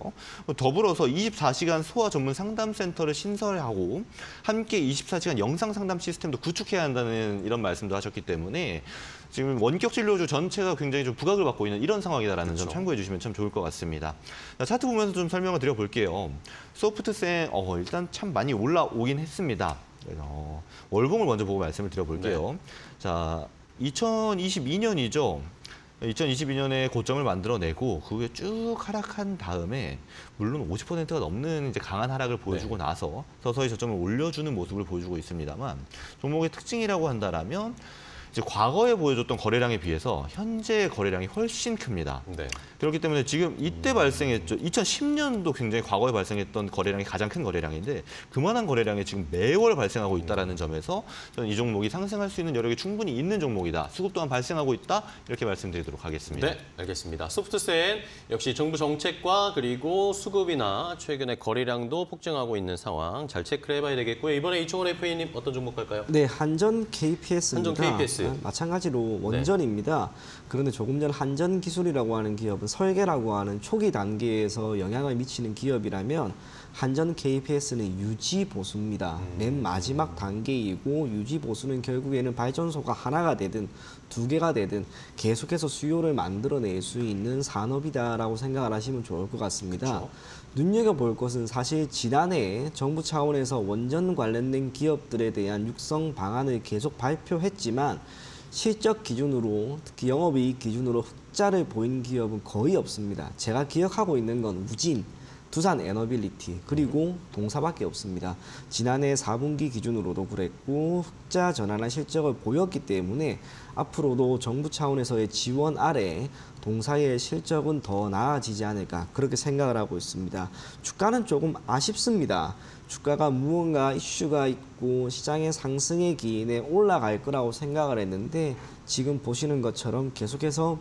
더불어서 24시간 소아 전문 상담센터를 신설하고 함께 24시간 영상 상담 시스템도 구축해야 한다는 이런 말씀도 하셨기 때문에 지금 원격 진료주 전체가 굉장히 좀 부각을 받고 있는 이런 상황이다라는 점 참고해 주시면 참 좋을 것 같습니다. 자, 차트 보면서 좀 설명을 드려볼게요. 소프트센 일단 참 많이 올라오긴 했습니다. 월봉을 먼저 보고 말씀을 드려볼게요. 네. 자, 2022년이죠. 2022년에 고점을 만들어내고 그 후에 쭉 하락한 다음에 물론 50%가 넘는 이제 강한 하락을 보여주고 나서 서서히 저점을 올려주는 모습을 보여주고 있습니다만 종목의 특징이라고 한다라면 이제 과거에 보여줬던 거래량에 비해서 현재의 거래량이 훨씬 큽니다. 네. 그렇기 때문에 지금 이때 발생했죠. 2010년도 굉장히 과거에 발생했던 거래량이 가장 큰 거래량인데 그만한 거래량이 지금 매월 발생하고 있다는 점에서 저는 이 종목이 상승할 수 있는 여력이 충분히 있는 종목이다. 수급 또한 발생하고 있다. 이렇게 말씀드리도록 하겠습니다. 네, 알겠습니다. 소프트센 역시 정부 정책과 그리고 수급이나 최근에 거래량도 폭증하고 있는 상황 잘 체크를 해봐야 되겠고요. 이번에 이충원 FA님 어떤 종목 갈까요? 네, 한전 KPS입니다. 한전 KPS. 마찬가지로 원전입니다. 그런데 조금 전 한전기술이라고 하는 기업은 설계라고 하는 초기 단계에서 영향을 미치는 기업이라면 한전 KPS는 유지 보수입니다. 맨 마지막 단계이고 유지 보수는 결국에는 발전소가 하나가 되든 두 개가 되든 계속해서 수요를 만들어낼 수 있는 산업이다라고 생각을 하시면 좋을 것 같습니다. 그렇죠. 눈여겨볼 것은 사실 지난해 정부 차원에서 원전 관련된 기업들에 대한 육성 방안을 계속 발표했지만 실적 기준으로 특히 영업이익 기준으로 흑자를 보인 기업은 거의 없습니다. 제가 기억하고 있는 건 우진, 두산 에너빌리티 그리고 동사밖에 없습니다. 지난해 4분기 기준으로도 그랬고 흑자 전환한 실적을 보였기 때문에 앞으로도 정부 차원에서의 지원 아래 동사의 실적은 더 나아지지 않을까 그렇게 생각을 하고 있습니다. 주가는 조금 아쉽습니다. 주가가 무언가 이슈가 있고 시장의 상승의 기인에 올라갈 거라고 생각을 했는데 지금 보시는 것처럼 계속해서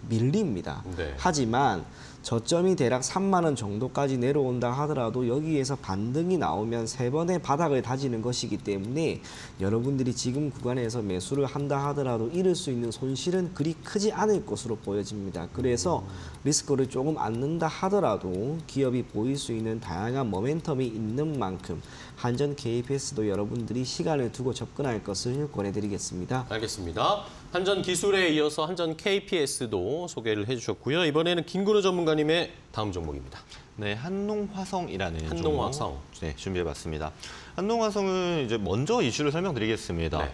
밀립니다. 네. 하지만 저점이 대략 3만 원 정도까지 내려온다 하더라도 여기에서 반등이 나오면 세 번의 바닥을 다지는 것이기 때문에 여러분들이 지금 구간에서 매수를 한다 하더라도 잃을 수 있는 손실은 그리 크지 않을 것으로 보여집니다. 그래서 리스크를 조금 안는다 하더라도 기업이 보일 수 있는 다양한 모멘텀이 있는 만큼 한전 KPS도 여러분들이 시간을 두고 접근할 것을 권해드리겠습니다. 알겠습니다. 한전 기술에 이어서 한전 KPS도 소개를 해주셨고요. 이번에는 김근우 전문가님의 다음 종목입니다. 네, 한농화성이라는 한농화성. 종목, 네, 준비해봤습니다. 한농화성은 이제 먼저 이슈를 설명드리겠습니다. 네.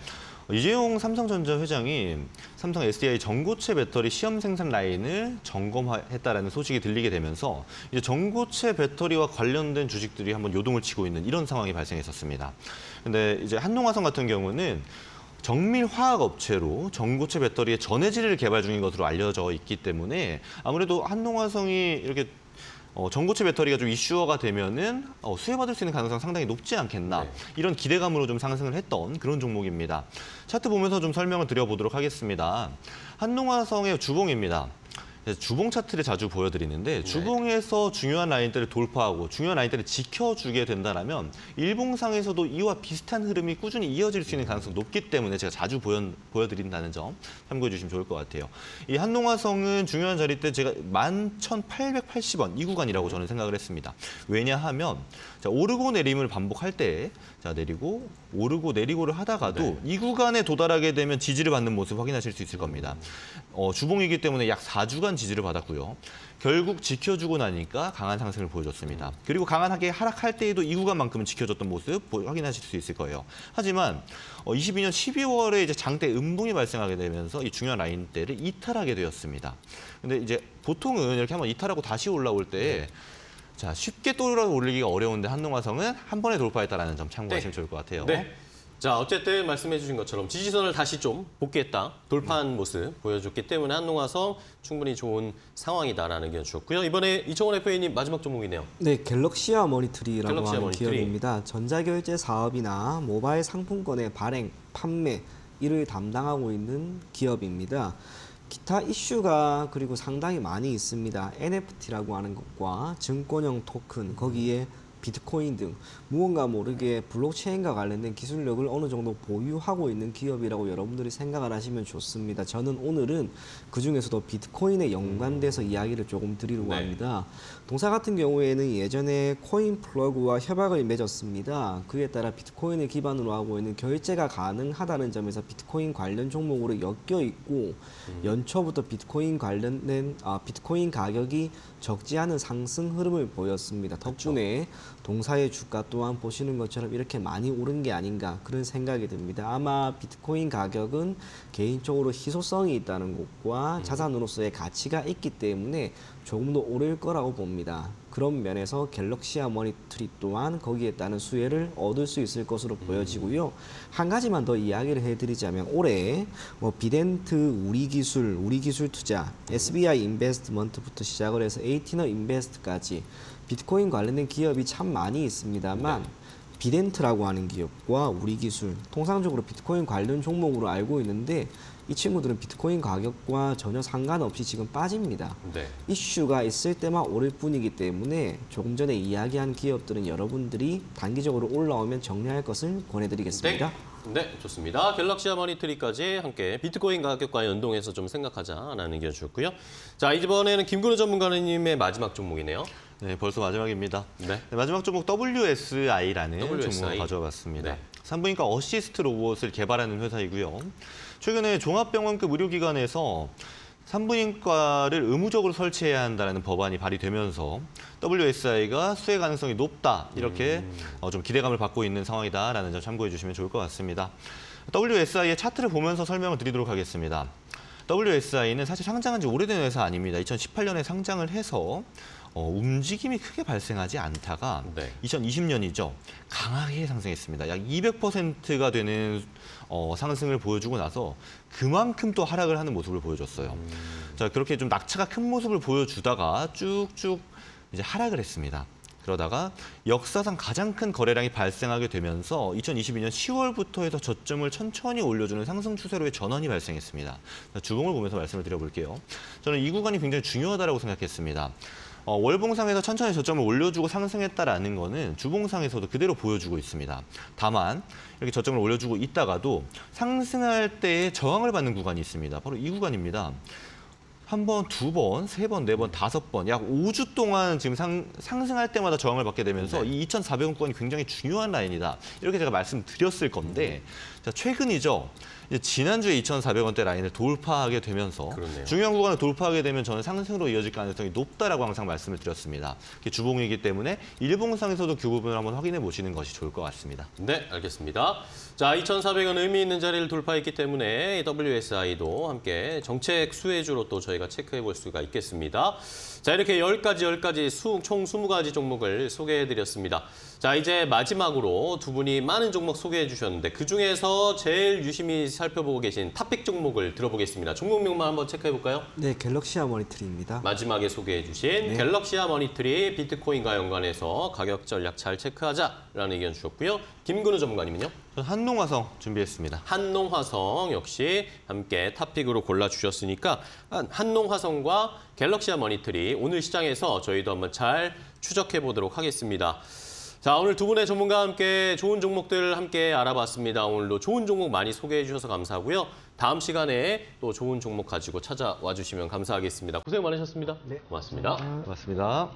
이재용 삼성전자 회장이 삼성 SDI 전고체 배터리 시험 생산 라인을 점검했다라는 소식이 들리게 되면서 이제 전고체 배터리와 관련된 주식들이 한번 요동을 치고 있는 이런 상황이 발생했었습니다. 근데 이제 한농화성 같은 경우는 정밀 화학 업체로 전고체 배터리의 전해질을 개발 중인 것으로 알려져 있기 때문에 아무래도 한농화성이 이렇게 전고체 배터리가 좀 이슈화가 되면은 수혜받을 수 있는 가능성이 상당히 높지 않겠나 네. 이런 기대감으로 좀 상승을 했던 그런 종목입니다. 차트 보면서 좀 설명을 드려보도록 하겠습니다. 한농화성의 주봉입니다. 주봉 차트를 자주 보여드리는데 주봉에서 중요한 라인대를 돌파하고 중요한 라인대를 지켜주게 된다면 일봉상에서도 이와 비슷한 흐름이 꾸준히 이어질 수 있는 가능성이 높기 때문에 제가 자주 보여드린다는 점 참고해 주시면 좋을 것 같아요. 이 한농화성은 중요한 자리대 제가 11,880원 이 구간이라고 저는 생각을 했습니다. 왜냐하면 자, 오르고 내림을 반복할 때 자, 내리고 오르고 내리고를 하다가도 이 구간에 도달하게 되면 지지를 받는 모습 확인하실 수 있을 겁니다. 주봉이기 때문에 약 4주간 지지를 받았고요. 결국 지켜주고 나니까 강한 상승을 보여줬습니다. 그리고 강하게 하락할 때에도 이 구간만큼은 지켜줬던 모습 확인하실 수 있을 거예요. 하지만 22년 12월에 이제 장대 음봉이 발생하게 되면서 이 중요한 라인대를 이탈하게 되었습니다. 근데 이제 보통은 이렇게 한번 이탈하고 다시 올라올 때 자, 쉽게 또 올리기가 어려운데 한농화성은 한 번에 돌파했다는 점 참고하시면 좋을 것 같아요. 네. 자, 어쨌든 말씀해 주신 것처럼 지지선을 다시 좀 복귀했다, 돌파한 모습 보여줬기 때문에 한농화성 충분히 좋은 상황이다라는 의견 주셨고요. 이번에 이청원 FA님 마지막 종목이네요. 네, 갤럭시아 머니트리라고 갤럭시아 하는 머니트리. 기업입니다. 전자결제 사업이나 모바일 상품권의 발행, 판매 이를 담당하고 있는 기업입니다. 기타 이슈가 그리고 상당히 많이 있습니다. NFT라고 하는 것과 증권형 토큰, 거기에 비트코인 등 무언가 모르게 블록체인과 관련된 기술력을 어느 정도 보유하고 있는 기업이라고 여러분들이 생각을 하시면 좋습니다. 저는 오늘은 그중에서도 비트코인에 연관돼서 이야기를 조금 드리려고 합니다. 동사 같은 경우에는 예전에 코인 플러그와 협약을 맺었습니다. 그에 따라 비트코인을 기반으로 하고 있는 결제가 가능하다는 점에서 비트코인 관련 종목으로 엮여 있고 연초부터 비트코인 관련된 비트코인 가격이 적지 않은 상승 흐름을 보였습니다. 덕분에 동사의 주가 또한 보시는 것처럼 이렇게 많이 오른 게 아닌가 그런 생각이 듭니다. 아마 비트코인 가격은 개인적으로 희소성이 있다는 것과 자산으로서의 가치가 있기 때문에 조금 더 오를 거라고 봅니다. 그런 면에서 갤럭시아 머니트리 또한 거기에 따른 수혜를 얻을 수 있을 것으로 보여지고요. 한 가지만 더 이야기를 해드리자면 올해 비덴트 우리기술 투자, SBI 인베스트먼트부터 시작을 해서 에이티너 인베스트까지 비트코인 관련된 기업이 참 많이 있습니다만 비덴트라고 하는 기업과 우리기술, 통상적으로 비트코인 관련 종목으로 알고 있는데 이 친구들은 비트코인 가격과 전혀 상관없이 지금 빠집니다. 네. 이슈가 있을 때만 오를 뿐이기 때문에 조금 전에 이야기한 기업들은 여러분들이 단기적으로 올라오면 정리할 것을 권해드리겠습니다. 네, 좋습니다. 갤럭시아 머니트리까지 함께 비트코인 가격과 연동해서 좀 생각하자라는 의견 주셨고요. 자, 이번에는 김근우 전문가님의 마지막 종목이네요. 네, 벌써 마지막입니다. 네. 네, 마지막 종목 WSI라는 WSI. 종목을 가져왔습니다. 네. 산부인과 어시스트 로봇을 개발하는 회사이고요. 최근에 종합병원급 의료기관에서 산부인과를 의무적으로 설치해야 한다는 법안이 발의되면서 WSI가 수혜 가능성이 높다 이렇게 좀 기대감을 받고 있는 상황이다라는 점 참고해 주시면 좋을 것 같습니다. WSI의 차트를 보면서 설명을 드리도록 하겠습니다. WSI는 사실 상장한 지 오래된 회사 아닙니다. 2018년에 상장을 해서 움직임이 크게 발생하지 않다가 2020년이죠. 강하게 상승했습니다. 약 200%가 되는 상승을 보여주고 나서 그만큼 또 하락을 하는 모습을 보여줬어요. 자, 그렇게 좀 낙차가 큰 모습을 보여주다가 쭉쭉 이제 하락을 했습니다. 그러다가 역사상 가장 큰 거래량이 발생하게 되면서 2022년 10월부터 해서 저점을 천천히 올려주는 상승 추세로의 전환이 발생했습니다. 자, 주봉을 보면서 말씀을 드려볼게요. 저는 이 구간이 굉장히 중요하다고 생각했습니다. 월봉상에서 천천히 저점을 올려주고 상승했다라는 거는 주봉상에서도 그대로 보여주고 있습니다. 다만 이렇게 저점을 올려주고 있다가도 상승할 때에 저항을 받는 구간이 있습니다. 바로 이 구간입니다. 한 번, 두 번, 세 번, 네 번, 다섯 번, 약 5주 동안 지금 상승할 때마다 저항을 받게 되면서 이 2,400원 구간이 굉장히 중요한 라인이다. 이렇게 제가 말씀드렸을 건데 자, 최근이죠. 이제 지난주에 2,400원대 라인을 돌파하게 되면서 그렇네요. 중요한 구간을 돌파하게 되면 저는 상승으로 이어질 가능성이 높다라고 항상 말씀을 드렸습니다. 주봉이기 때문에 일봉상에서도 그 부분을 한번 확인해 보시는 것이 좋을 것 같습니다. 네, 알겠습니다. 자, 2,400원 의미 있는 자리를 돌파했기 때문에 WSI도 함께 정책 수혜주로 또 저희가 체크해 볼 수가 있겠습니다. 자, 이렇게 10가지 총 20가지 종목을 소개해 드렸습니다. 자, 이제 마지막으로 두 분이 많은 종목 소개해 주셨는데 그중에서 제일 유심히 살펴보고 계신 탑픽 종목을 들어보겠습니다. 종목명만 한번 체크해 볼까요? 네, 갤럭시아 머니트리입니다. 마지막에 소개해 주신 갤럭시아 머니트리 비트코인과 연관해서 가격 전략 잘 체크하자라는 의견 주셨고요. 김근우 전문가님은요? 저는 한농화성 준비했습니다. 한농화성 역시 함께 탑픽으로 골라주셨으니까 한농화성과 갤럭시아 머니트리 오늘 시장에서 저희도 한번 잘 추적해 보도록 하겠습니다. 자, 오늘 두 분의 전문가와 함께 좋은 종목들 함께 알아봤습니다. 오늘도 좋은 종목 많이 소개해 주셔서 감사하고요. 다음 시간에 또 좋은 종목 가지고 찾아와 주시면 감사하겠습니다. 고생 많으셨습니다. 네, 고맙습니다. 고맙습니다.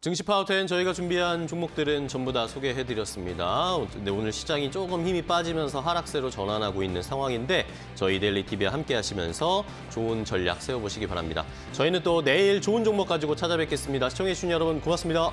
증시 파워10 저희가 준비한 종목들은 전부 다 소개해드렸습니다. 근데 오늘 시장이 조금 힘이 빠지면서 하락세로 전환하고 있는 상황인데 저희 데일리TV와 함께 하시면서 좋은 전략 세워보시기 바랍니다. 저희는 또 내일 좋은 종목 가지고 찾아뵙겠습니다. 시청해주신 여러분 고맙습니다.